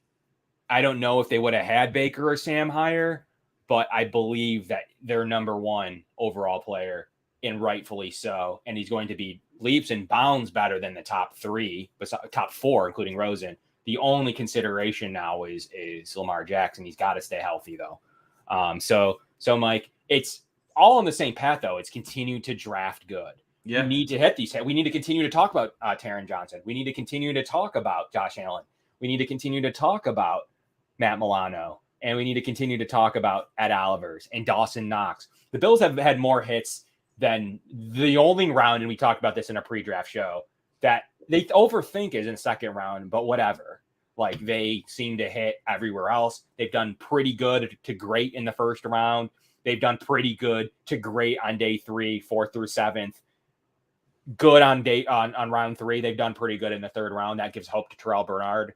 I don't know if they would have had Baker or Sam higher, but I believe that their number 1 overall player, and rightfully so, and he's going to be leaps and bounds better than the top 4, including Rosen. The only consideration now is Lamar Jackson. He's got to stay healthy, though. So Mike, it's all on the same path, though. It's continue to draft good. Yeah. We need to hit these. We need to continue to talk about Taron Johnson. We need to continue to talk about Josh Allen. We need to continue to talk about Matt Milano. And we need to continue to talk about Ed Olivers and Dawson Knox. The Bills have had more hits than the only round, and we talked about this in a pre-draft show, that they overthink is in the second round, but whatever. Like, they seem to hit everywhere else. They've done pretty good to great in the first round. They've done pretty good to great on day 3, 4th through 7th. Good on round 3. They've done pretty good in the third round. That gives hope to Terrell Bernard.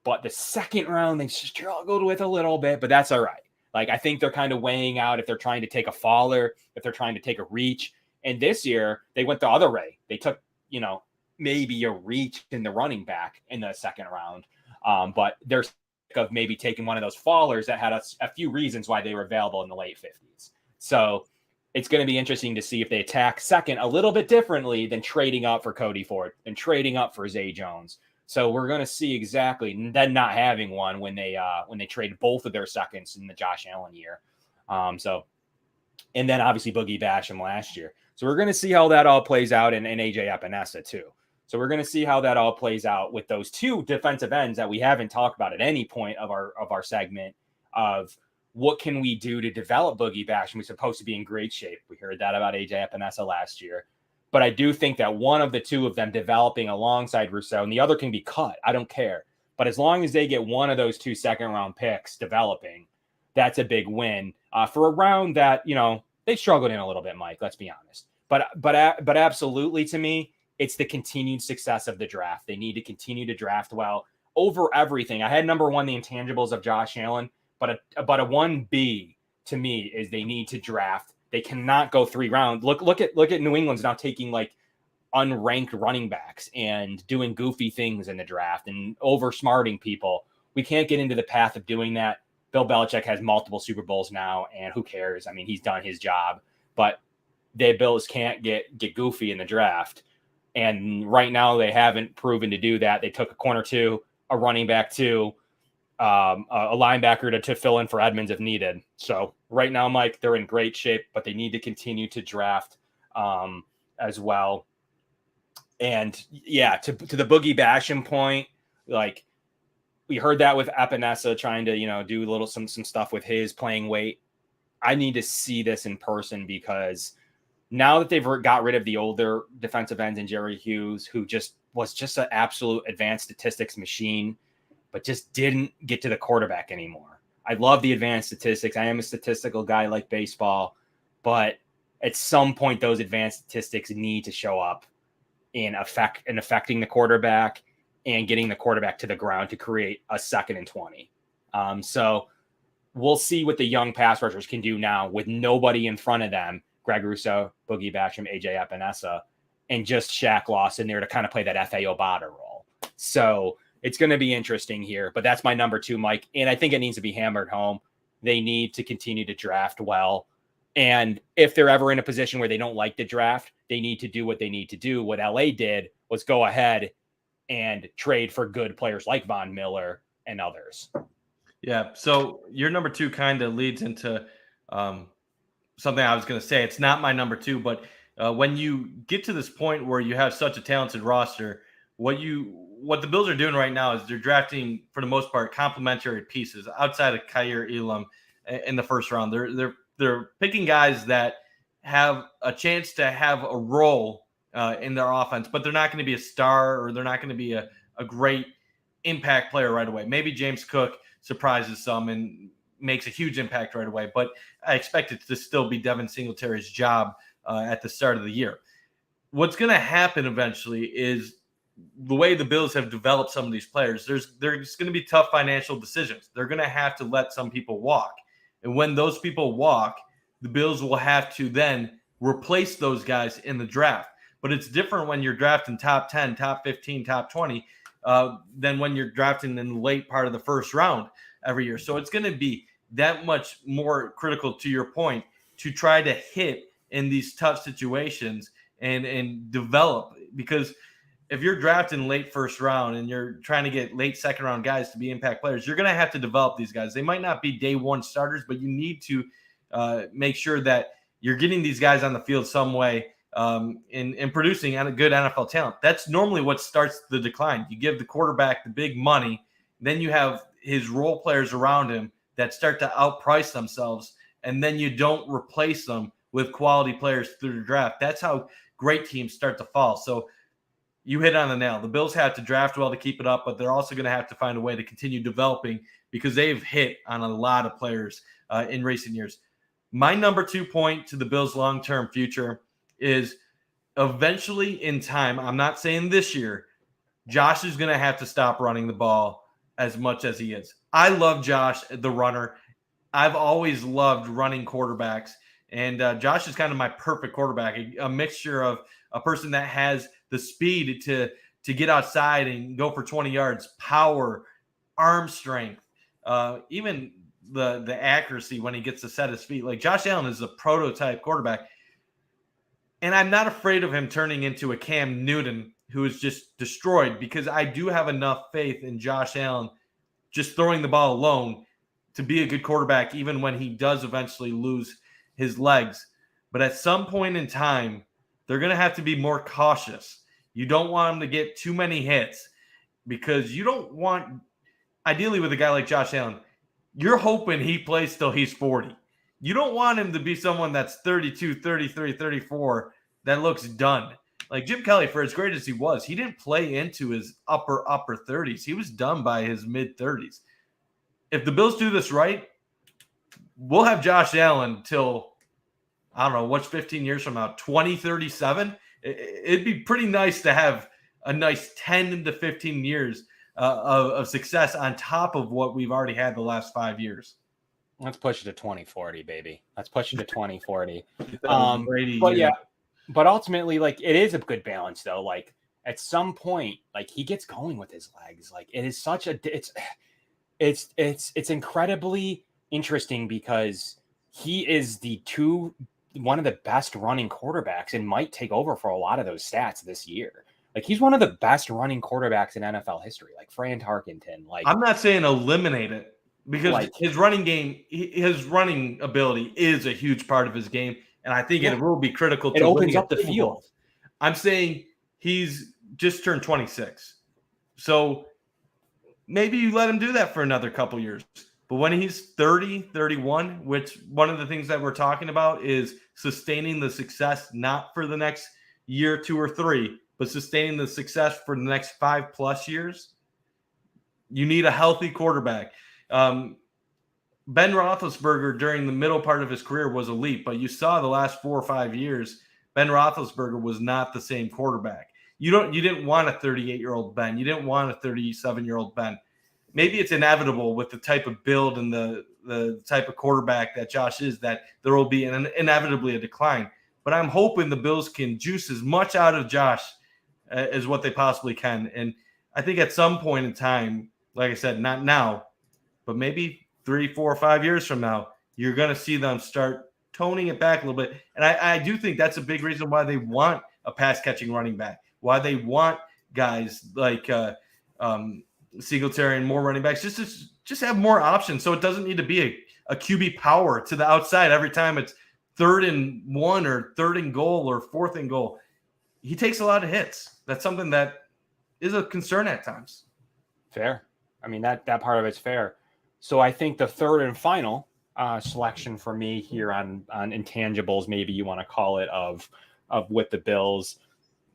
But the second round, they struggled with a little bit, but that's all right. Like, I think they're kind of weighing out if they're trying to take a faller, if they're trying to take a reach. And this year, they went the other way. They took, maybe a reach in the running back in the second round. But they're sick of maybe taking one of those fallers that had a few reasons why they were available in the late 50s. So it's going to be interesting to see if they attack second a little bit differently than trading up for Cody Ford and trading up for Zay Jones. So we're going to see exactly then not having one when they trade both of their seconds in the Josh Allen year. And then obviously Boogie Basham last year. So we're going to see how that all plays out in AJ Epinesa too. So we're going to see how that all plays out with those two defensive ends that we haven't talked about at any point of our segment of what can we do to develop Boogie Basham. We're supposed to be in great shape. We heard that about AJ Epinesa last year. But I do think that one of the two of them developing alongside Rousseau and the other can be cut. I don't care. But as long as they get one of those 2 second-round picks developing, that's a big win for a round that, they struggled in a little bit, Mike. Let's be honest. But absolutely, to me, it's the continued success of the draft. They need to continue to draft well over everything. I had number 1, the intangibles of Josh Allen, but a 1B to me is they need to draft. They cannot go 3 rounds. Look at New England's now taking like unranked running backs and doing goofy things in the draft and oversmarting people. We can't get into the path of doing that. Bill Belichick has multiple Super Bowls now, and who cares? I mean, he's done his job, but the Bills can't get goofy in the draft. And right now they haven't proven to do that. They took a corner 2, a running back 2, a linebacker to fill in for Edmonds if needed. So right now, Mike, they're in great shape, but they need to continue to draft as well. And yeah, to the Boogie Basham point, like we heard that with Epinesa trying to, do some stuff with his playing weight. I need to see this in person because now that they've got rid of the older defensive ends and Jerry Hughes, who was just an absolute advanced statistics machine, but just didn't get to the quarterback anymore. I love the advanced statistics. I am a statistical guy like baseball, but at some point those advanced statistics need to show up in affecting the quarterback and getting the quarterback to the ground to create a 2nd and 20. So we'll see what the young pass rushers can do now with nobody in front of them, Greg Rousseau, Boogie Basham, AJ Epinesa, and just Shaq Lawson there to kind of play that FA Obata role. So it's going to be interesting here, but that's my number 2, Mike. And I think it needs to be hammered home. They need to continue to draft well. And if they're ever in a position where they don't like the draft, they need to do what they need to do. What LA did was go ahead and trade for good players like Von Miller and others. Yeah. So your number 2 kind of leads into something I was going to say. It's not my number 2, but when you get to this point where you have such a talented roster, what the Bills are doing right now is they're drafting, for the most part, complementary pieces outside of Kaiir Elam in the first round. They're picking guys that have a chance to have a role in their offense, but they're not going to be a star, or they're not going to be a great impact player right away. Maybe James Cook surprises some and makes a huge impact right away, but I expect it to still be Devin Singletary's job at the start of the year. What's going to happen eventually is the way the Bills have developed some of these players, there's going to be tough financial decisions. They're going to have to let some people walk. And when those people walk, the Bills will have to then replace those guys in the draft. But it's different when you're drafting top 10, top 15, top 20 than when you're drafting in the late part of the first round every year. So it's going to be that much more critical, to your point, to try to hit in these tough situations and develop. Because if you're drafting late first round and you're trying to get late second round guys to be impact players, you're going to have to develop these guys. They might not be day 1 starters, but you need to make sure that you're getting these guys on the field some way in producing a good NFL talent. That's normally what starts the decline. You give the quarterback the big money, then you have his role players around him that start to outprice themselves, and then you don't replace them with quality players through the draft. That's how great teams start to fall. So you hit on the nail. The Bills have to draft well to keep it up, but they're also going to have to find a way to continue developing because they've hit on a lot of players in recent years. My number 2 point to the Bills' long-term future is eventually in time, I'm not saying this year, Josh is going to have to stop running the ball as much as he is. I love Josh, the runner. I've always loved running quarterbacks, and Josh is kind of my perfect quarterback, a mixture of a person that has the speed to get outside and go for 20 yards, power, arm strength, even the accuracy when he gets to set his feet. Like, Josh Allen is a prototype quarterback. And I'm not afraid of him turning into a Cam Newton who is just destroyed, because I do have enough faith in Josh Allen just throwing the ball alone to be a good quarterback, even when he does eventually lose his legs. But at some point in time, they're going to have to be more cautious. You don't want him to get too many hits, because you don't want, ideally with a guy like Josh Allen, you're hoping he plays till he's 40. You don't want him to be someone that's 32, 33, 34 that looks done. Like Jim Kelly, for as great as he was, he didn't play into his upper 30s. He was done by his mid 30s. If the Bills do this right, we'll have Josh Allen till, I don't know, what's 15 years from now, 2037? It'd be pretty nice to have a nice 10 to 15 years of success on top of what we've already had the last 5 years. Let's push it to 2040, baby. Let's push it to 2040. But yeah, but ultimately, like, it is a good balance, though. Like, at some point, like, he gets going with his legs. Like, it is such a it's incredibly interesting, because he is one of the best running quarterbacks and might take over for a lot of those stats this year. Like, he's one of the best running quarterbacks in NFL history, like Fran Tarkenton. Like, I'm not saying eliminate it, because his running ability is a huge part of his game, and I think it will be critical. It opens up the field. I'm saying he's just turned 26, so maybe you let him do that for another couple years. But when he's 30, 31, which one of the things that we're talking about is sustaining the success, not for the next year, 2 or 3, but sustaining the success for the next 5+ years, you need a healthy quarterback. Ben Roethlisberger during the middle part of his career was elite, but you saw the last 4 or 5 years, Ben Roethlisberger was not the same quarterback. You didn't want a 38-year-old Ben. You didn't want a 37-year-old Ben. Maybe it's inevitable with the type of build and the type of quarterback that Josh is that there will be inevitably a decline. But I'm hoping the Bills can juice as much out of Josh as what they possibly can. And I think at some point in time, like I said, not now, but maybe 3, 4, 5 years from now, you're going to see them start toning it back a little bit. And I do think that's a big reason why they want a pass-catching running back, why they want guys like Singletary and more running backs, just have more options. So it doesn't need to be a QB power to the outside every time it's 3rd and 1 or 3rd and goal or 4th and goal. He takes a lot of hits. That's something that is a concern at times. Fair. I mean, that part of it's fair. So I think the third and final selection for me here on intangibles, maybe you want to call it, of what the Bills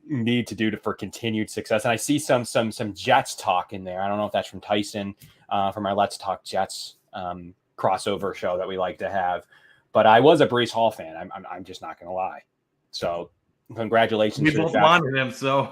need to do for continued success. And I see some Jets talk in there. I don't know if that's from Tyson from our Let's Talk Jets crossover show that we like to have. But I was a Breece Hall fan. I'm just not going to lie. So congratulations. We both wanted him. So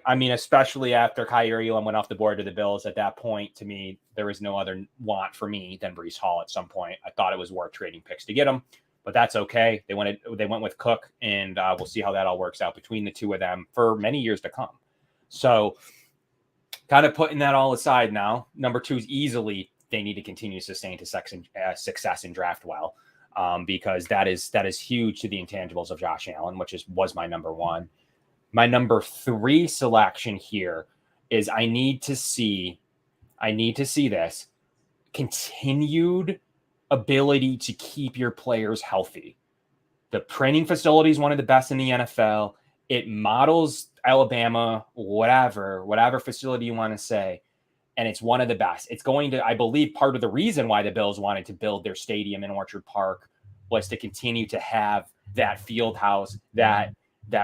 I mean, especially after Kyrie Elam went off the board to the Bills, at that point, to me, there was no other want for me than Breece Hall at some point. I thought it was worth trading picks to get him, but that's okay. They went with Cook, and we'll see how that all works out between the two of them for many years to come. So kind of putting that all aside now, number 2 is easily they need to continue to sustain success and draft well. Because that is huge to the intangibles of Josh Allen, which was my number 1. My number 3 selection here is I need to see this continued ability to keep your players healthy. The training facility is one of the best in the NFL. It models Alabama, whatever facility you want to say. And it's one of the best. It's going to, I believe, part of the reason why the Bills wanted to build their stadium in Orchard Park was to continue to have that field house, that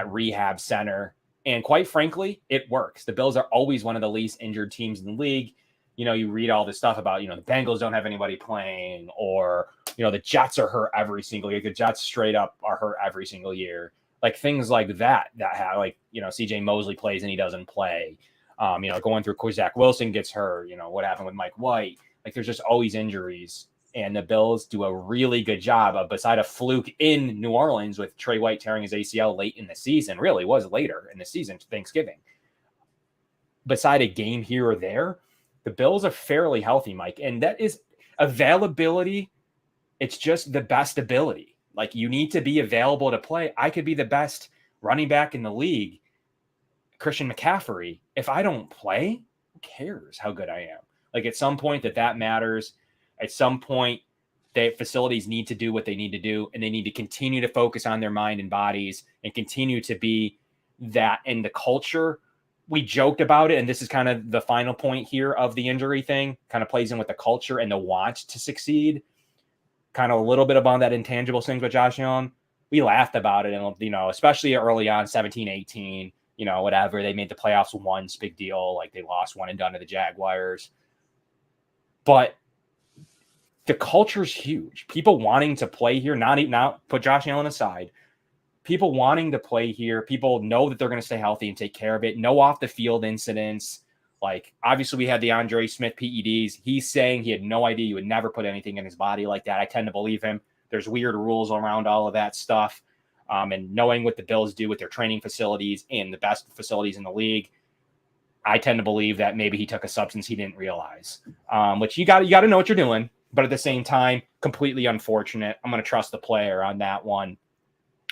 rehab center. And quite frankly, it works. The Bills are always one of the least injured teams in the league. You know, you read all this stuff about, the Bengals don't have anybody playing, or, the Jets are hurt every single year. The Jets straight up are hurt every single year. Like things like that have, like, CJ Mosley plays and he doesn't play. Going through Zach Wilson gets hurt, what happened with Mike White. Like there's just always injuries. And the Bills do a really good job of, beside a fluke in New Orleans with Trey White tearing his ACL late in the season, really was later in the season, Thanksgiving. Beside a game here or there, the Bills are fairly healthy, Mike. And that is availability. It's just the best ability. Like you need to be available to play. I could be the best running back in the league, Christian McCaffrey. If I don't play, who cares how good I am? Like at some point that matters. At some point, the facilities need to do what they need to do, and they need to continue to focus on their mind and bodies and continue to be that. And the culture, we joked about it, and this is kind of the final point here of the injury thing, kind of plays in with the culture and the want to succeed. Kind of a little bit about that intangible things with Josh Allen. We laughed about it, and especially early on, 17, 18, whatever. They made the playoffs once, big deal. Like they lost one and done to the Jaguars. But the culture's huge. People wanting to play here, not put Josh Allen aside. People wanting to play here. People know that they're going to stay healthy and take care of it. No off the field incidents. Like obviously we had the Andre Smith PEDs. He's saying he had no idea you would never put anything in his body like that. I tend to believe him. There's weird rules around all of that stuff. And knowing what the Bills do with their training facilities and the best facilities in the league, I tend to believe that maybe he took a substance he didn't realize. Which you got to know what you're doing. But at the same time, completely unfortunate. I'm going to trust the player on that one.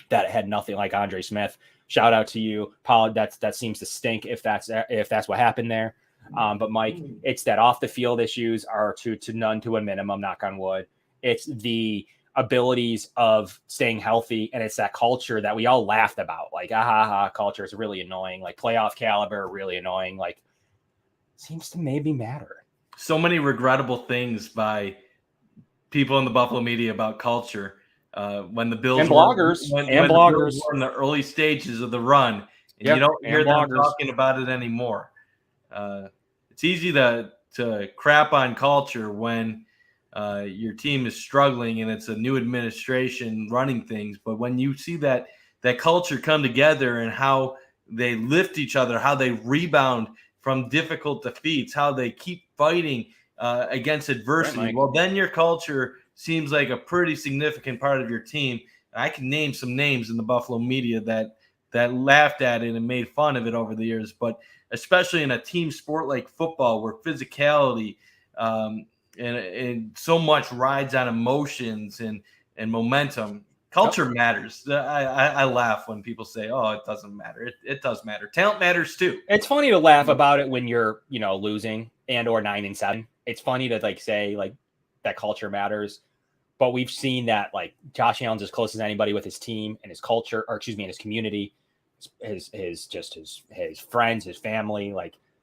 That had nothing like Andre Smith. Shout out to you, Paul. That seems to stink if that's what happened there. But Mike, it's that off the field issues are to none to a minimum. Knock on wood. It's the abilities of staying healthy, and it's that culture that we all laughed about. Like culture is really annoying. Like playoff caliber, really annoying. Like seems to maybe matter. So many regrettable things by people in the Buffalo media about culture. When the Bills and bloggers when bloggers were in the early stages of the run, and you don't hear them talking about it anymore. It's easy to crap on culture when your team is struggling and it's a new administration running things. But when you see that culture come together and how they lift each other, how they rebound from difficult defeats, how they keep fighting against adversity, Right, well, then your culture seems like a pretty significant part of your team. I can name some names in the Buffalo media that laughed at it and made fun of it over the years, but especially in a team sport like football where physicality and so much rides on emotions and momentum. Culture matters. I laugh when people say, "Oh, it doesn't matter." It does matter. Talent matters too. It's funny to laugh about it when you're, losing and or 9-7. It's funny to say that culture matters, but we've seen that Josh Allen's as close as anybody with his team and his culture, or excuse me, and his community, his friends, his family.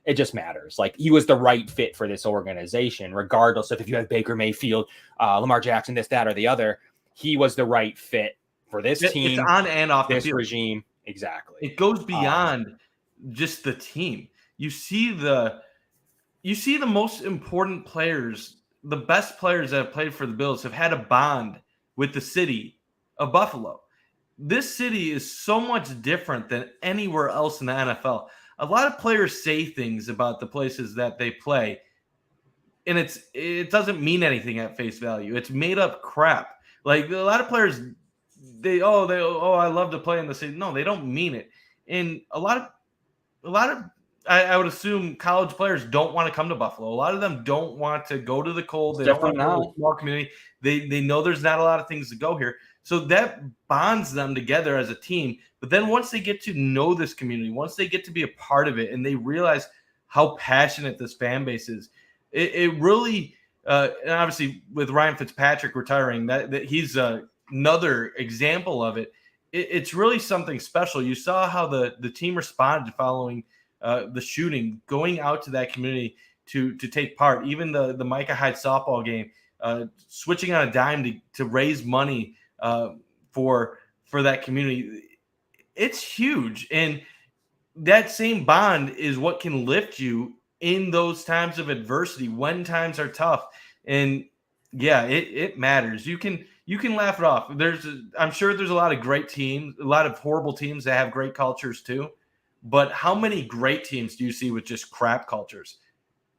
It just matters. He was the right fit for this organization, regardless of if you have Baker Mayfield, Lamar Jackson, this, that, or the other. He was the right fit for this team. It's on and off this the field. regime. Exactly. It goes beyond just the team. You see the most important players, the best players that have played for the Bills have had a bond with the city of Buffalo. This city is so much different than anywhere else in the NFL. A lot of players say things about the places that they play, and it doesn't mean anything at face value. It's made up crap. A lot of players, I love to play in the city. No, they don't mean it. And a lot of I would assume college players don't want to come to Buffalo. A lot of them don't want to go to the cold. They don't want to go to a small community. They know there's not a lot of things to go here. So that bonds them together as a team. But then once they get to know this community, once they get to be a part of it, and they realize how passionate this fan base is, it really and obviously with Ryan Fitzpatrick retiring, that he's another example of it. It's really something special. You saw how the team responded following the shooting, going out to that community to take part. Even the Micah Hyde softball game, switching on a dime to raise money for that community. It's huge. And that same bond is what can lift you in those times of adversity when times are tough. And yeah, it matters. You can laugh it off. I'm sure there's a lot of great teams, a lot of horrible teams that have great cultures too. But how many great teams do you see with just crap cultures?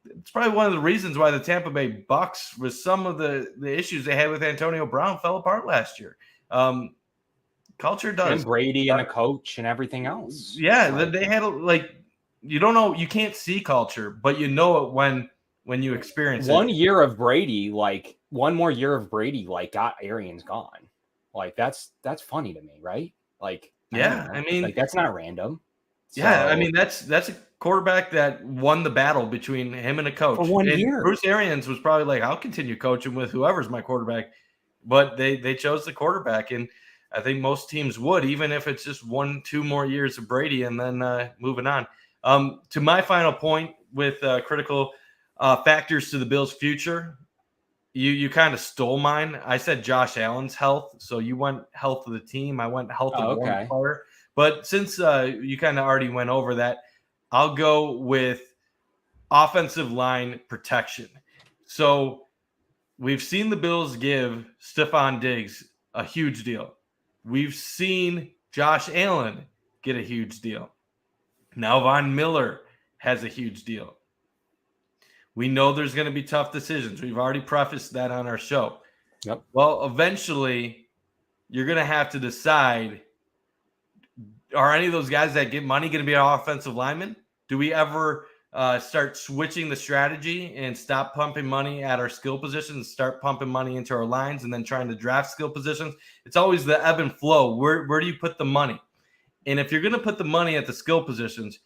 It's probably one of the reasons why the Tampa Bay Bucks, with some of the issues they had with Antonio Brown, fell apart last year. Culture does. And Brady and the coach and everything else. Yeah, they had you don't know, you can't see culture, but you know it when you experience one it. year of Brady, one more year of Brady, got Arians gone. That's funny to me, right? I mean, that's not random. Yeah, I mean that's a quarterback that won the battle between him and a coach. For 1 year. Bruce Arians was probably I'll continue coaching with whoever's my quarterback, but they chose the quarterback, and I think most teams would, even if it's just 1-2 more years of Brady and then moving on. To my final point with critical factors to the Bills' future, you kind of stole mine. I said Josh Allen's health, so you went health of the team. I went health of one player. But since you kind of already went over that, I'll go with offensive line protection. So we've seen the Bills give Stephon Diggs a huge deal. We've seen Josh Allen get a huge deal. Now Von Miller has a huge deal. We know there's going to be tough decisions. We've already prefaced that on our show. Yep. Well, eventually you're going to have to decide, are any of those guys that get money going to be an offensive lineman? Do we ever start switching the strategy and stop pumping money at our skill positions and start pumping money into our lines and then trying to draft skill positions? It's always the ebb and flow. Where do you put the money? And if you're going to put the money at the skill positions,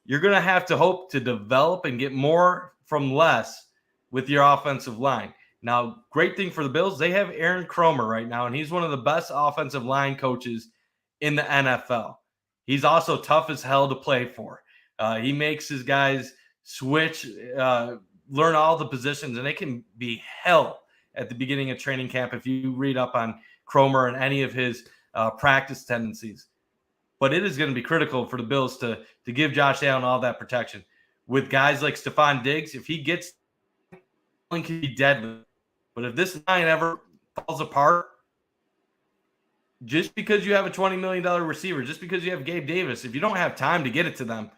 you're going to have to hope to develop and get more from less with your offensive line. Now, great thing for the Bills, they have Aaron Kromer right now, and he's one of the best offensive line coaches in the NFL. He's also tough as hell to play for. He makes his guys switch, learn all the positions, and it can be hell at the beginning of training camp if you read up on Kromer and any of his practice tendencies. But it is going to be critical for the Bills to give Josh Allen all that protection. With guys like Stephon Diggs, if he gets, he can be deadly. But if this line ever falls apart, just because you have a $20 million receiver, just because you have Gabe Davis, if you don't have time to get it to them,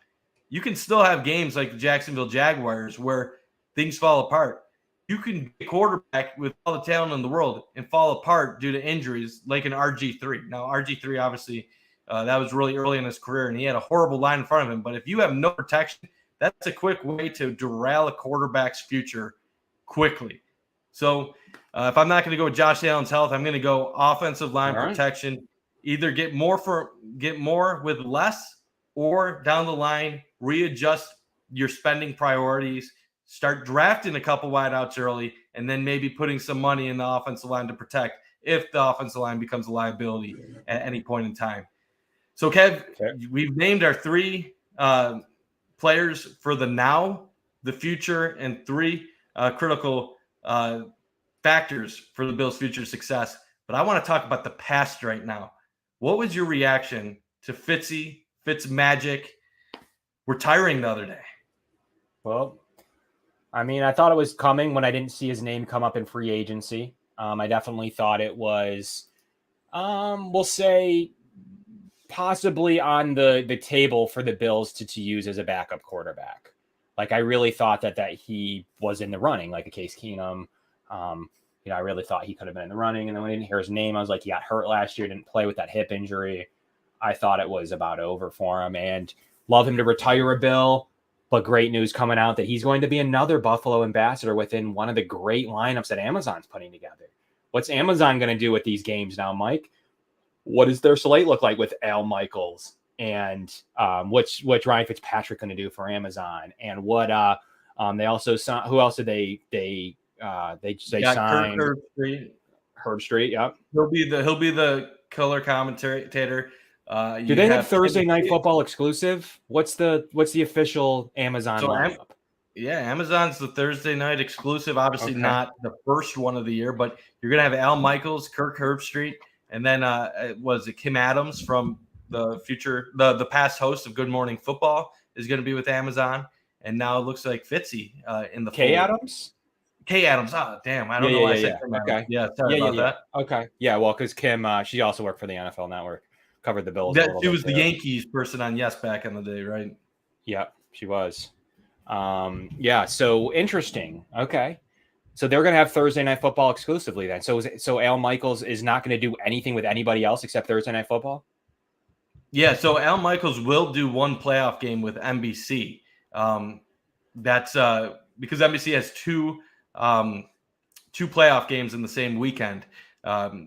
you can still have games like the Jacksonville Jaguars where things fall apart. You can be a quarterback with all the talent in the world and fall apart due to injuries like an RG3. Now, RG3, obviously, that was really early in his career, and he had a horrible line in front of him. But if you have no protection, that's a quick way to derail a quarterback's future quickly. So if I'm not going to go with Josh Allen's health, I'm going to go offensive line protection. Either get more with less, or down the line, readjust your spending priorities. Start drafting a couple wideouts early, and then maybe putting some money in the offensive line to protect if the offensive line becomes a liability at any point in time. So, Kev, we've named our 3 players for the now, the future, and 3 critical factors for the Bills' future success. But I want to talk about the past right now. What was your reaction to Fitzmagic retiring the other day? Well, I mean, I thought it was coming when I didn't see his name come up in free agency. I definitely thought it was, we'll say, possibly on the table for the Bills to use as a backup quarterback. Like, I really thought that he was in the running, like a Case Keenum. I really thought he could have been in the running. And then when I didn't hear his name, I was like, he got hurt last year, didn't play with that hip injury. I thought it was about over for him, and love him to retire a Bill. But great news coming out that he's going to be another Buffalo ambassador within one of the great lineups that Amazon's putting together. What's Amazon going to do with these games now, Mike? What does their slate look like with Al Michaels? And what's Ryan Fitzpatrick going to do for Amazon? And what they also signed? Who else did they signed? Herb Street. Yep. He'll be the color commentator. Do they have Thursday Night Football exclusive? What's the official Amazon lineup? Amazon's the Thursday night exclusive. Obviously not the first one of the year, but you're gonna have Al Michaels, Kirk Herbstreit, and then was it Kim Adams from the future, the past host of Good Morning Football is going to be with Amazon, and now it looks like Fitzy in the K Adams. Oh, damn. I don't know why I said Kim. Okay. Yeah. Sorry about that. Okay. Yeah. Well, because Kim, she also worked for the NFL Network, covered the Bills. She was the Yankees person on Yes back in the day, right? Yeah, she was. So interesting. Okay. So they're going to have Thursday Night Football exclusively then. So Al Michaels is not going to do anything with anybody else except Thursday Night Football? Yeah, so Al Michaels will do one playoff game with NBC. That's because NBC has two playoff games in the same weekend.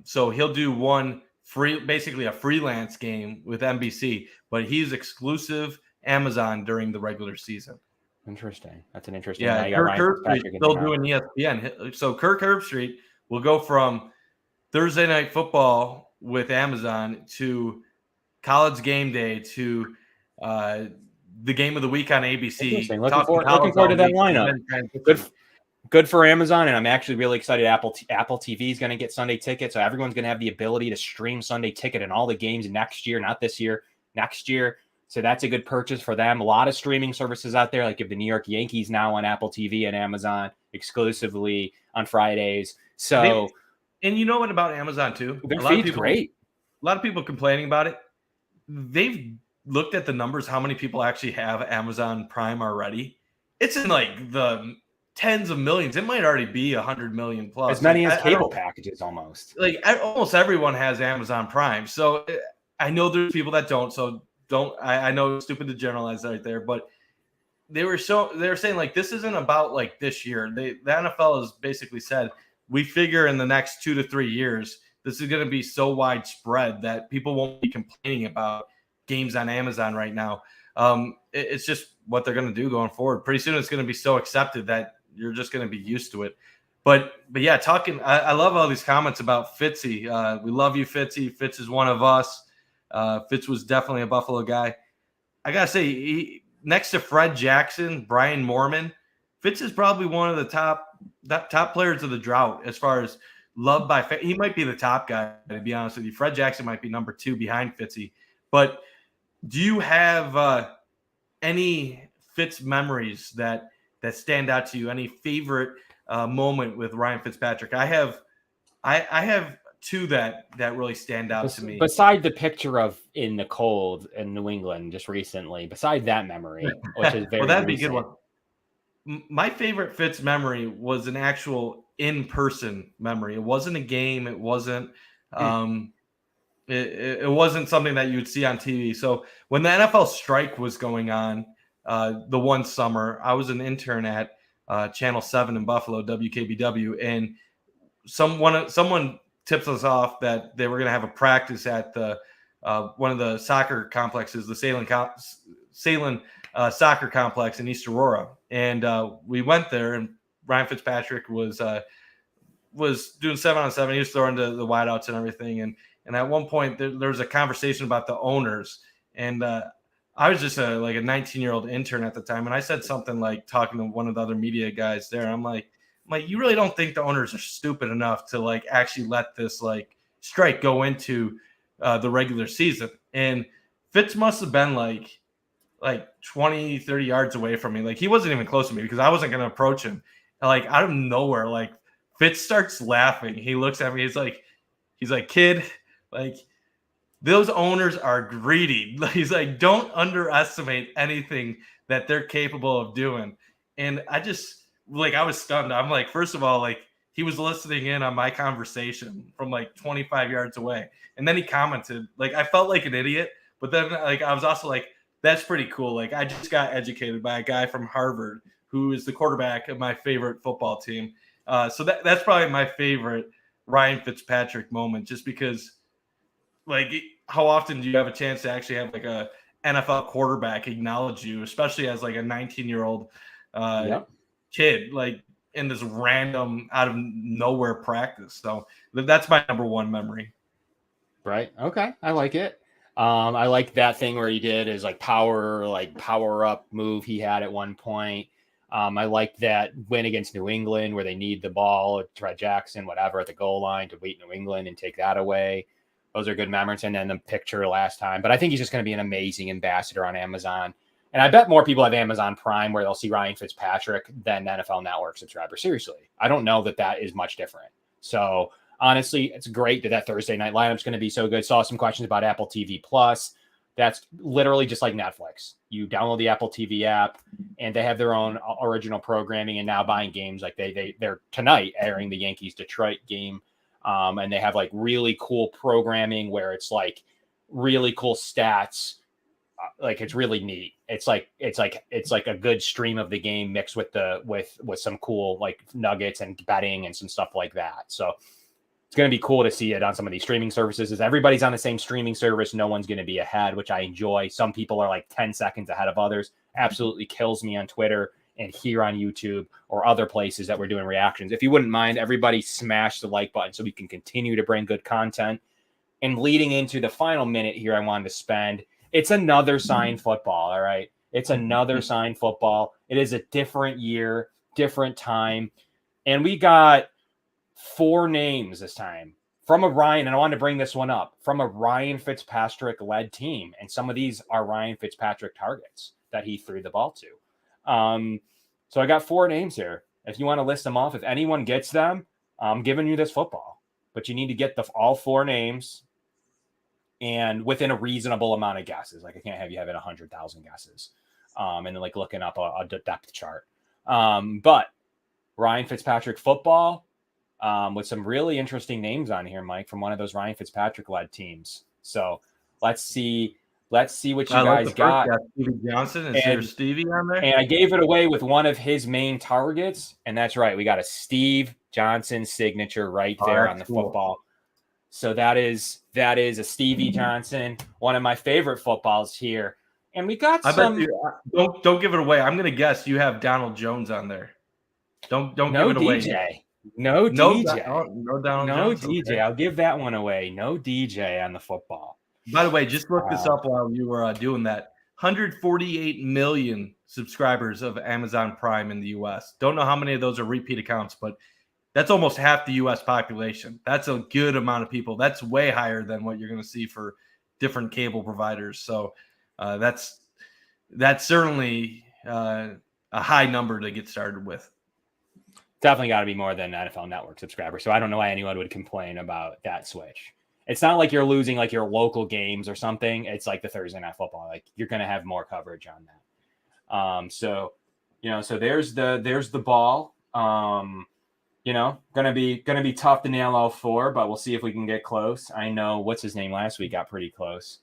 So he'll do one basically a freelance game with NBC, but he's exclusive Amazon during the regular season. Interesting. That's an interesting. Yeah, Kirk Herbstreit still doing ESPN. So Kirk Herbstreit will go from Thursday Night Football with Amazon to College Game Day to the game of the week on ABC. Looking forward to that lineup. Good for Amazon, and I'm actually really excited. Apple TV is going to get Sunday Ticket, so everyone's going to have the ability to stream Sunday Ticket in all the games next year, not this year, next year. So that's a good purchase for them. A lot of streaming services out there, like if the New York Yankees now on Apple TV and Amazon exclusively on Fridays. So, and you know what about Amazon too? Their feed's great. A lot of people complaining about it. They've looked at the numbers, how many people actually have Amazon Prime already. It's in like the tens of millions. It might already be 100 million plus. As many as cable packages almost. Like almost everyone has Amazon Prime. So I know there's people that don't. So I know it's stupid to generalize right there, but they were saying like this isn't about like this year. The NFL has basically said we figure in the next 2 to 3 years this is going to be so widespread that people won't be complaining about games on Amazon right now. It's just what they're going to do going forward. Pretty soon it's going to be so accepted that you're just going to be used to it. But yeah, I love all these comments about Fitzy. We love you, Fitzy. Fitz is one of us. Fitz was definitely a Buffalo guy. I got to say, next to Fred Jackson, Brian Moorman, Fitz is probably one of the top players of the drought as far as loved by fans. He might be the top guy, to be honest with you. Fred Jackson might be number 2 behind Fitzy. But do you have any Fitz memories that stand out to you? Any favorite moment with Ryan Fitzpatrick. I have two that really stand out to me. Beside the picture of in the cold in New England just recently, beside that memory, which is very well, that'd recent. be a good one. My favorite Fitz memory was an actual in-person memory. It wasn't a game. It wasn't it wasn't something that you'd see on TV. So when the NFL strike was going on the one summer, I was an intern at Channel 7 in Buffalo, WKBW, and someone tips us off that they were going to have a practice at the one of the soccer complexes, the Salem soccer complex in East Aurora, and we went there. And Ryan Fitzpatrick was doing 7-on-7. He was throwing the wideouts and everything. And at one point there was a conversation about the owners, and I was just a 19-year-old intern at the time, and I said something like, talking to one of the other media guys there, I'm like, you really don't think the owners are stupid enough to actually let this strike go into the regular season? And Fitz must have been like 20, 30 yards away from me. He wasn't even close to me because I wasn't going to approach him. Out of nowhere, Fitz starts laughing. He looks at me. He's like, kid, those owners are greedy. He's like, don't underestimate anything that they're capable of doing. And I just, I was stunned. I'm like, first of all, he was listening in on my conversation from 25 yards away. And then he commented, I felt like an idiot, but then I was also like, that's pretty cool. I just got educated by a guy from Harvard who is the quarterback of my favorite football team. So that's probably my favorite Ryan Fitzpatrick moment, just because how often do you have a chance to actually have a NFL quarterback acknowledge you, especially as a 19-year-old kid, in this random out of nowhere practice. So that's my number one memory. Right. Okay. I like it. I like that thing where he did his power up move he had at one point. I like that win against New England where they need the ball, try Jackson, whatever, at the goal line to beat New England and take that away. Those are good memories. And then the picture last time. But I think he's just going to be an amazing ambassador on Amazon. And I bet more people have Amazon Prime where they'll see Ryan Fitzpatrick than NFL Network subscribers. Seriously, I don't know that is much different. So honestly, it's great that Thursday night lineup's going to be so good. Saw some questions about Apple TV Plus. That's literally just like Netflix. You download the Apple TV app, and they have their own original programming. And now buying games they're tonight airing the Yankees Detroit game, and they have really cool programming where it's really cool stats. It's really neat. It's like a good stream of the game mixed with some cool nuggets and betting and some stuff like that. So it's going to be cool to see it on some of these streaming services. As everybody's on the same streaming service, no one's going to be ahead, which I enjoy. Some people are 10 seconds ahead of others. Absolutely kills me on Twitter and here on YouTube or other places that we're doing reactions. If you wouldn't mind, everybody smash the like button so we can continue to bring good content. And leading into the final minute here, I wanted to spend. It's another sign football, all right? It's another sign football. It is a different year, different time. And we got 4 names this time from a Ryan, and I wanted to bring this one up, from a Ryan Fitzpatrick-led team. And some of these are Ryan Fitzpatrick targets that he threw the ball to. So I got 4 names here. If you want to list them off, if anyone gets them, I'm giving you this football. But you need to get all 4 names and within a reasonable amount of guesses. I can't have you having 100,000 guesses and then looking up a depth chart. But Ryan Fitzpatrick football with some really interesting names on here, Mike, from one of those Ryan Fitzpatrick-led teams. So let's see what you guys got. Stevie Johnson. Is there Stevie on there? And I gave it away with one of his main targets. And that's right. We got a Steve Johnson signature right there on the football. So that is a Stevie Johnson, one of my favorite footballs here. And we got some. Don't give it away. I'm going to guess you have Donald Jones on there. Don't give it away. DJ. No DJ. No Donald Jones. No DJ. Okay. I'll give that one away. No DJ on the football. By the way, just look this up while you were doing that. 148 million subscribers of Amazon Prime in the U.S. Don't know how many of those are repeat accounts, but that's almost half the U.S. population. That's a good amount of people. That's way higher than what you're going to see for different cable providers. So that's certainly a high number to get started with. Definitely got to be more than an NFL Network subscriber. So I don't know why anyone would complain about that switch. It's not like you're losing like your local games or something. It's like the Thursday Night Football. Like you're going to have more coverage on that. So there's the ball. Gonna be tough to nail all four, but we'll see if we can get close. I know what's his name last week got pretty close.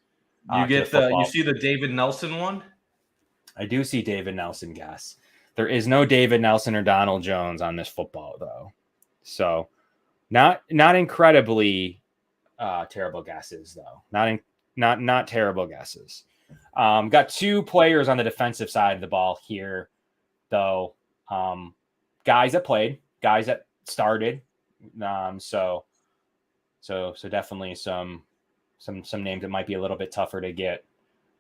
You see the David Nelson one? I do see David Nelson guess. There is no David Nelson or Donald Jones on this football though. So not incredibly terrible guesses though. Not terrible guesses. Got two players on the defensive side of the ball here though. Guys that played, guys that started. So definitely some names that might be a little bit tougher to get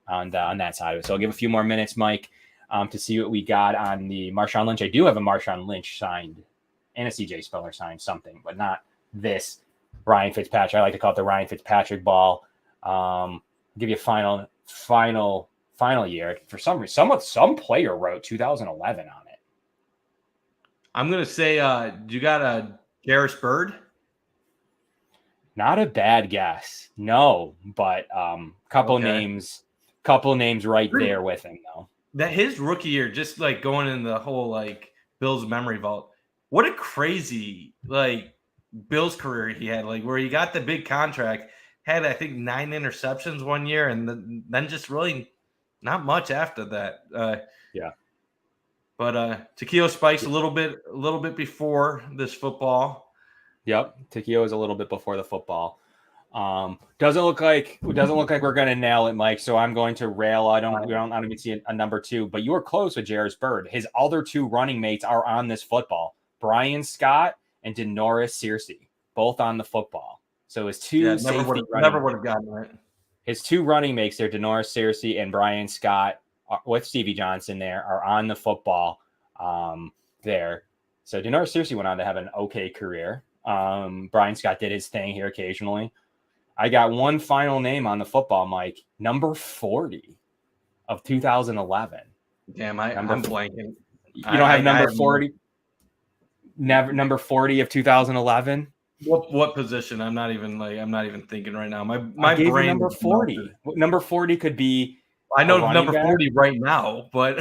on that side of it. So I'll give a few more minutes, Mike, to see what we got on the Marshawn Lynch. I do have a Marshawn Lynch signed and a CJ Spiller signed something, but not this Ryan Fitzpatrick. I like to call it the Ryan Fitzpatrick ball. Give you a final year. For some reason, some player wrote 2011 on it. I'm gonna say, you got a Garris Bird? Not a bad guess, no, but couple names right there with him though. That his rookie year, just like going in the whole like Bills memory vault. What a crazy like Bills career he had, like where he got the big contract, had I think 9 interceptions one year, and then just really not much after that. Yeah. But Takeo Spike's a little bit before this football. Yep, Takeo is a little bit before the football. Doesn't look like we're gonna nail it, Mike. So I'm going to rail. I don't even see a number 2, but you were close with Jairus Bird. His other 2 running mates are on this football: Brian Scott and Denoris Searcy, both on the football. So his two never would have gotten it. His 2 running mates there, Denoris Searcy and Brian Scott, with Stevie Johnson there, are on the football there. So Denoris Searcy went on to have an okay career. Brian Scott did his thing here occasionally. I got one final name on the football, Mike. Number 40 of 2011. Damn, I'm blanking. You don't have number 40? Never number 40 of 2011? What position? I'm not even thinking right now. My gave brain. You number 40. Number 40 could be. I know number 40 right now, but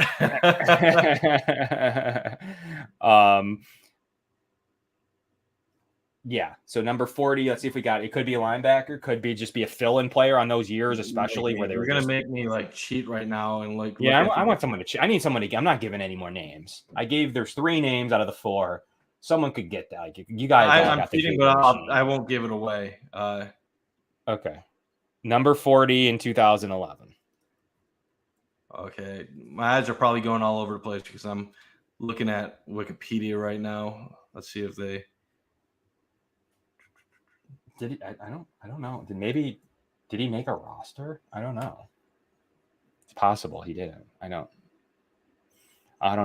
yeah. So number 40. Let's see if we got it. It could be a linebacker. Could be just be a fill-in player on those years, especially where they were. You're gonna make me like cheat right now and like. Yeah, I want someone to cheat. I need someone to. I'm not giving any more names. There's 3 names out of the 4. Someone could get that. Like, you guys. I'm cheating, but I won't give it away. Okay. Number 40 in 2011. Okay, my eyes are probably going all over the place because I'm looking at Wikipedia right now. Let's see if they did. I don't know. Did he make a roster? I don't know. It's possible he didn't. I don't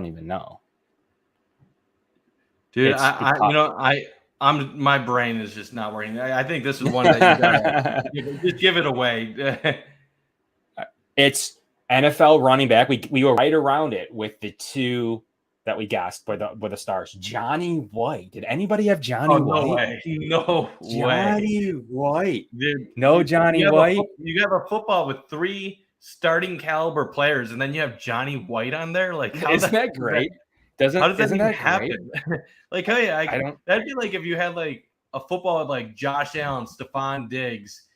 even know. Dude, my brain is just not working. I think this is one that you gotta just give it away. It's NFL running back. We were right around it with the 2 that we guessed were the stars. Johnny White. Did anybody have Johnny White? No way. Johnny White. Dude, no Johnny White. You have a football with 3 starting caliber players, and then you have Johnny White on there. Like, isn't that great? How does that even happen? Like, hey, that'd be like if you had like a football with like Josh Allen, Stephon Diggs,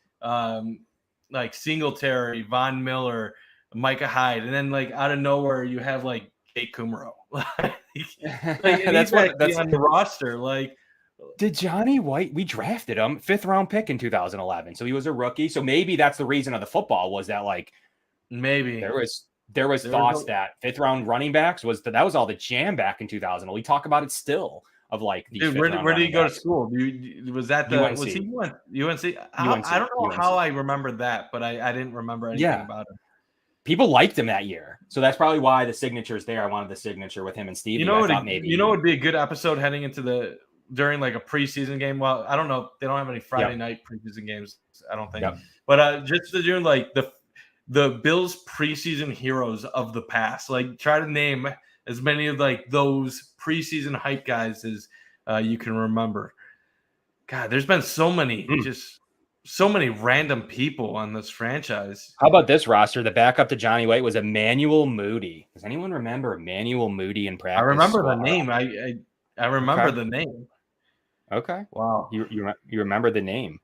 like Singletary, Von Miller, Micah Hyde, and then like out of nowhere you have like Jake Kumaro. That's on the roster. Like, did Johnny White? We drafted him 5th round pick in 2011, so he was a rookie. So maybe that's the reason of the football was that like maybe there was thoughts that 5th round running backs that was all the jam back in 2000. We talk about it still of like these. Dude, where did he go to school? Was that the UNC. Was he UNC? I don't know how I remember that, but I didn't remember anything about him. People liked him that year, so that's probably why the signature's there. I wanted the signature with him and Stevie. You know what would be a good episode heading into during like a preseason game. Well, I don't know. They don't have any Friday night preseason games, I don't think. Yep. But just to do like the Bills preseason heroes of the past. Like, try to name as many of like those preseason hype guys as you can remember. God, there's been so many random people on this franchise. How about this roster? The backup to Johnny White was Emmanuel Moody. Does anyone remember Emmanuel Moody in practice? I remember the name. I remember the name. Okay. Wow. You remember the name.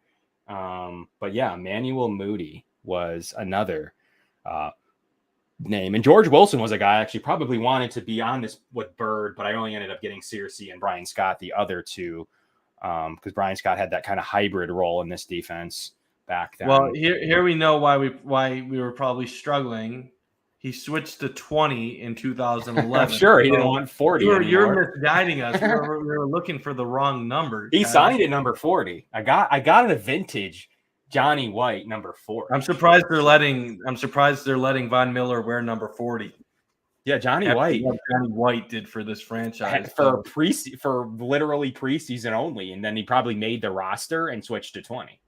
But yeah, Emmanuel Moody was another name. And George Wilson was a guy I actually probably wanted to be on this with Bird, but I only ended up getting Searcy and Brian Scott, the other two, because Brian Scott had that kind of hybrid role in this defense back then. Well, here we know why we were probably struggling. He switched to 20 in 2011. I'm sure he didn't want 40 You're misguiding us. we were looking for the wrong number. He signed at number 40. I got a vintage Johnny White number 40. I'm surprised they're letting Von Miller wear number 40. Yeah, Johnny White did for this franchise for literally preseason only, and then he probably made the roster and switched to 20.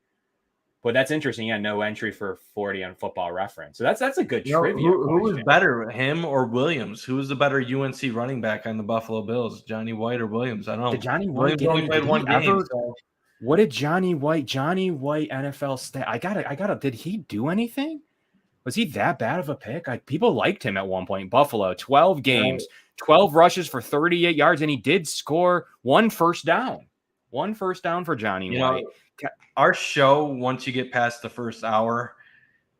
But that's interesting. He had no entry for 40 on Football Reference. So that's a good trivia. Who was better, him or Williams? Who was the better UNC running back on the Buffalo Bills? Johnny White or Williams? I don't know. Did Johnny White only played one game. What did Johnny White NFL stat? I gotta. Did he do anything? Was he that bad of a pick? People liked him at one point. Buffalo, 12 games, 12 rushes for 38 yards, and he did score one first down. One first down for Johnny White. Our show, once you get past the first hour,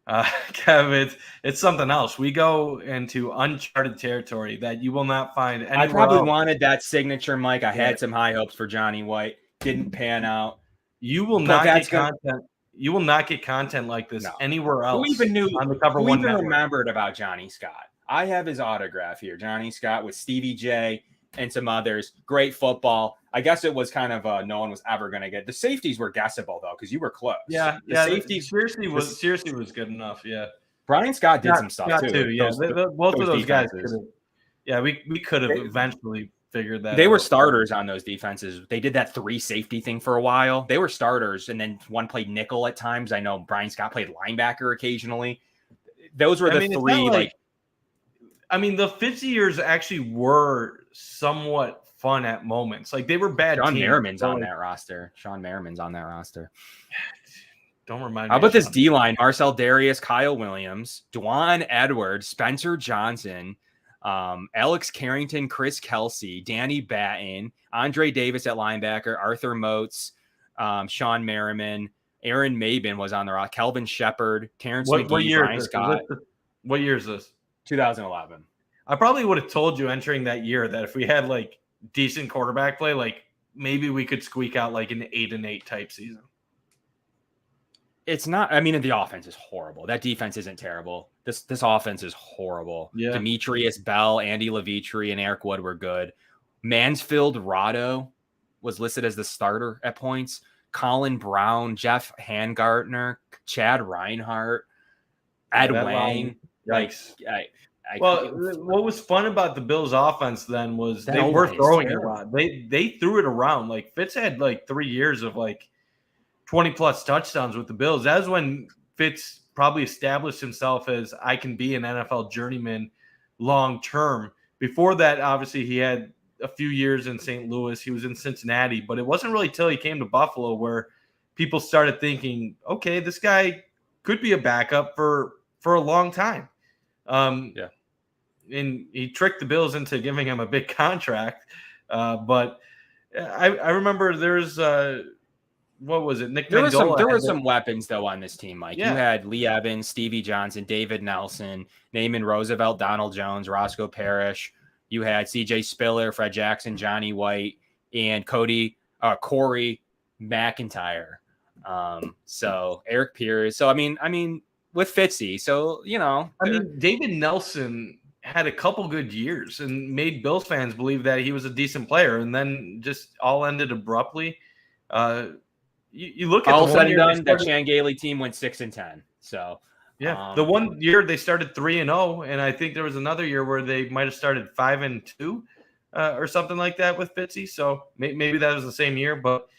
Kev, it's something else. We go into uncharted territory that you will not find anywhere I probably else. wanted that signature, Mike. I had some high hopes for Johnny White. Didn't pan out. You will not get content. You will not get content like this anywhere else. Who even knew on the Cover Who One even network. remembered about Johnny Scott? I have his autograph here. Johnny Scott with Stevie J and some others. Great football. I guess it was kind of no one was ever going to get. The safeties were guessable though because you were close. Yeah, the safeties seriously was good enough. Yeah, Brian Scott did some stuff too. Yeah, both of those guys could have. Yeah, we could have eventually figured that. They were starters on those defenses. They did that 3 safety thing for a while. They were starters, and then one played nickel at times. I know Brian Scott played linebacker occasionally. Those were the three. The Fitzy years actually were somewhat fun at moments. Like they were bad. Sean Merriman's on that roster. Don't remind me. How about this D line? Marcel Darius, Kyle Williams, Dwan Edwards, Spencer Johnson, Alex Carrington, Chris Kelsey, Danny Batten, Andre Davis at linebacker, Arthur Moats, Sean Merriman, Aaron Mabin was on the roster, Kelvin Shepard, Terrence McGee, Brian Scott. What year is this? 2011. I probably would have told you entering that year that if we had like decent quarterback play, like maybe we could squeak out like an 8-8 type season. It's not. The offense is horrible. That defense isn't terrible. This offense is horrible. Yeah. Demetrius Bell, Andy Levitri, and Eric Wood were good. Mansfield Rado was listed as the starter at points. Colin Brown, Jeff Hangartner, Chad Reinhart, Ed Wang. Yikes. What was fun about the Bills' offense then was they were throwing it around. They threw it around. Like Fitz had like 3 years of like 20+ touchdowns with the Bills. That was when Fitz probably established himself as I can be an NFL journeyman long term. Before that, obviously, he had a few years in St. Louis. He was in Cincinnati, but it wasn't really till he came to Buffalo where people started thinking, okay, this guy could be a backup for a long time. And he tricked the Bills into giving him a big contract. But I remember there's what was it? Nick Mandola. There were some weapons though on this team, Mike. Yeah. You had Lee Evans, Stevie Johnson, David Nelson, Naaman Roosevelt, Donald Jones, Roscoe Parrish. You had CJ Spiller, Fred Jackson, Johnny White, and Corey McIntyre. So Eric Pierce. So I mean, with Fitzy. So David Nelson had a couple good years and made Bills fans believe that he was a decent player, and then just all ended abruptly. You look at all said and done, that Chan Gailey team went 6-10. So yeah, the one year they started 3-0, and I think there was another year where they might have started 5-2 or something like that with Fitzy. So maybe that was the same year, but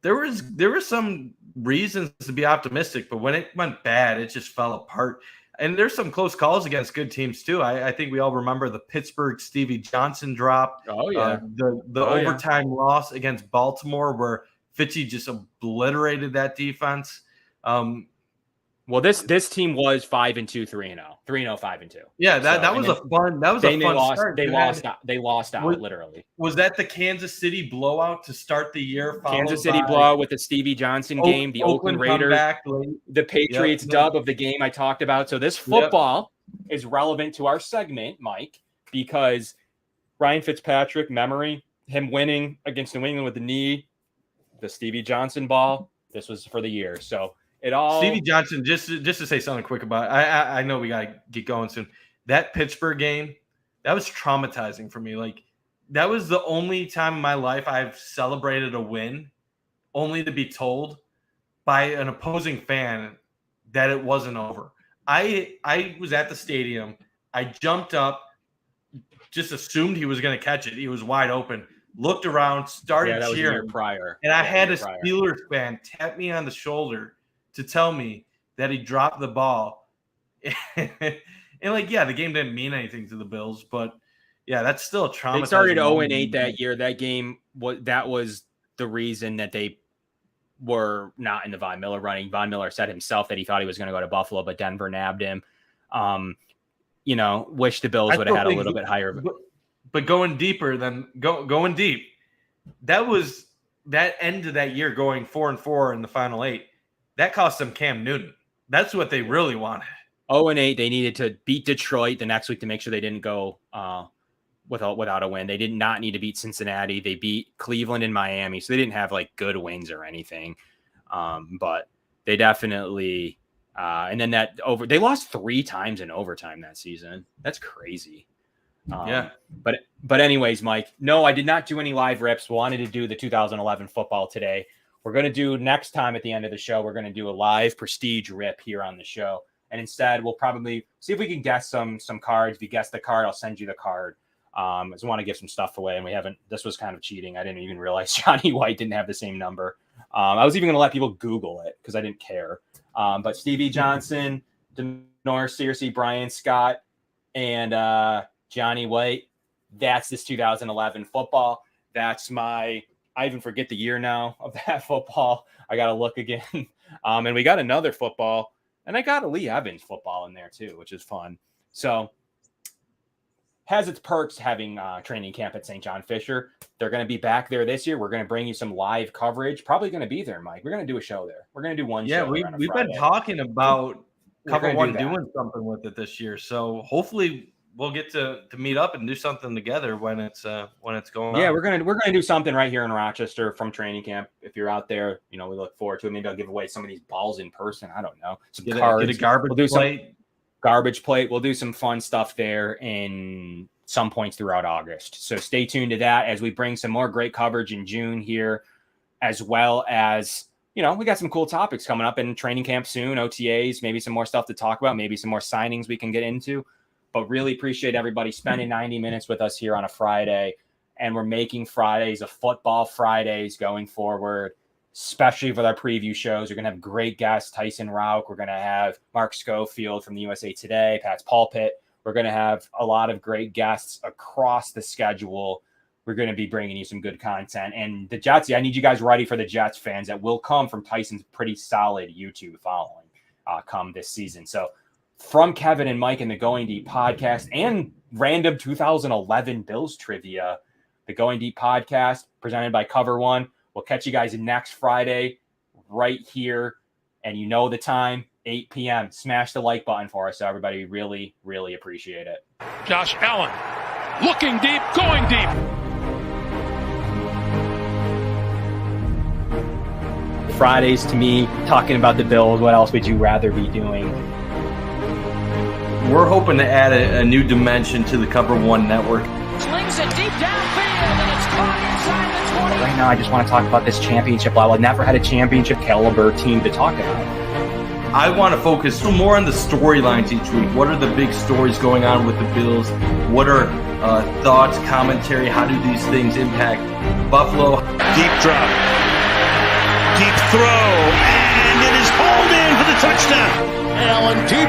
there were some reasons to be optimistic. But when it went bad, it just fell apart. And there's some close calls against good teams too. I think we all remember the Pittsburgh Stevie Johnson drop. Oh yeah, the overtime loss against Baltimore where Fitzy just obliterated that defense. Well, this team was 5-2, 3-0, 3-0, 5-2. Yeah, that was a fun start. They lost out literally. Was that the Kansas City blowout to start the year? Kansas City blowout with the Stevie Johnson game, the Oakland Raiders, the Patriots dub of the game I talked about. So this football is relevant to our segment, Mike, because Ryan Fitzpatrick, memory, him winning against New England with the knee, the Stevie Johnson ball. This was for the year. So Stevie Johnson, just to say something quick about it, I know we gotta get going soon. That Pittsburgh game, that was traumatizing for me. Like that was the only time in my life I've celebrated a win, only to be told by an opposing fan that it wasn't over. I was at the stadium. I jumped up, just assumed he was going to catch it. He was wide open. Looked around, started cheering. And I had a Steelers fan tap me on the shoulder to tell me that he dropped the ball. And the game didn't mean anything to the Bills, but yeah, that's still a traumatizing. They started 0-8 that year. That game was the reason that they were not in the Von Miller running. Von Miller said himself that he thought he was going to go to Buffalo, but Denver nabbed him. Wish the Bills would have had a little bit higher. But going deeper than going deep, that was that end of that year going 4-4 in the final 8. That cost them Cam Newton. That's what they really wanted. 0-8. They needed to beat Detroit the next week to make sure they didn't go without a win. They did not need to beat Cincinnati. They beat Cleveland and Miami, so they didn't have like good wins or anything. But they definitely and then they lost 3 times in overtime that season. That's crazy. But anyways, Mike, no, I did not do any live rips. Wanted to do the 2011 football today. We're going to do next time at the end of the show, we're going to do a live prestige rip here on the show. And instead, we'll probably see if we can guess some cards. If you guess the card, I'll send you the card. I just want to give some stuff away, and we haven't. This was kind of cheating. I didn't even realize Johnny White didn't have the same number. I was even going to let people Google it because I didn't care. But Stevie Johnson, Denor Searcy, Brian Scott, and Johnny White. That's this 2011 football. That's I even forget the year now of that football. I got to look again. And we got another football, and I got a Lee Evans football in there too, which is fun. So has its perks having training camp at St. John Fisher. They're going to be back there this year. We're going to bring you some live coverage. Probably going to be there, Mike. We're going to do a show there. We're going to do one show. Yeah, we've been talking about Cover One doing something with it this year. So hopefully we'll get to meet up and do something together when it's going on. Yeah, we're gonna do something right here in Rochester from training camp. If you're out there, we look forward to it. Maybe I'll give away some of these balls in person. I don't know. Some cards. Get a garbage plate. Garbage plate. We'll do some fun stuff there in some points throughout August. So stay tuned to that as we bring some more great coverage in June here, as well as we got some cool topics coming up in training camp soon. OTAs, maybe some more stuff to talk about, maybe some more signings we can get into. But really appreciate everybody spending 90 minutes with us here on a Friday. And we're making Fridays a football Fridays going forward, especially for our preview shows. We're going to have great guests, Tyson Rauch. We're going to have Mark Schofield from the USA Today, Pat's Pulpit. We're going to have a lot of great guests across the schedule. We're going to be bringing you some good content. And the Jets, I need you guys ready for the Jets fans that will come from Tyson's pretty solid YouTube following come this season. So from Kevin and Mike and the Going Deep podcast and random 2011 Bills trivia, the Going Deep podcast presented by Cover One. We'll catch you guys next Friday right here. And the time, 8 p.m. Smash the like button for us, everybody. Really, really appreciate it. Josh Allen looking deep, going deep. Fridays to me, talking about the Bills. What else would you rather be doing? We're hoping to add a new dimension to the Cover One network. Slings it deep downfield, and it's caught inside the 20. Right now, I just want to talk about this championship level. I've never had a championship caliber team to talk about. I want to focus more on the storylines each week. What are the big stories going on with the Bills? What are thoughts, commentary? How do these things impact Buffalo? Deep drop. Deep throw. And it is hauled in for the touchdown. Allen deep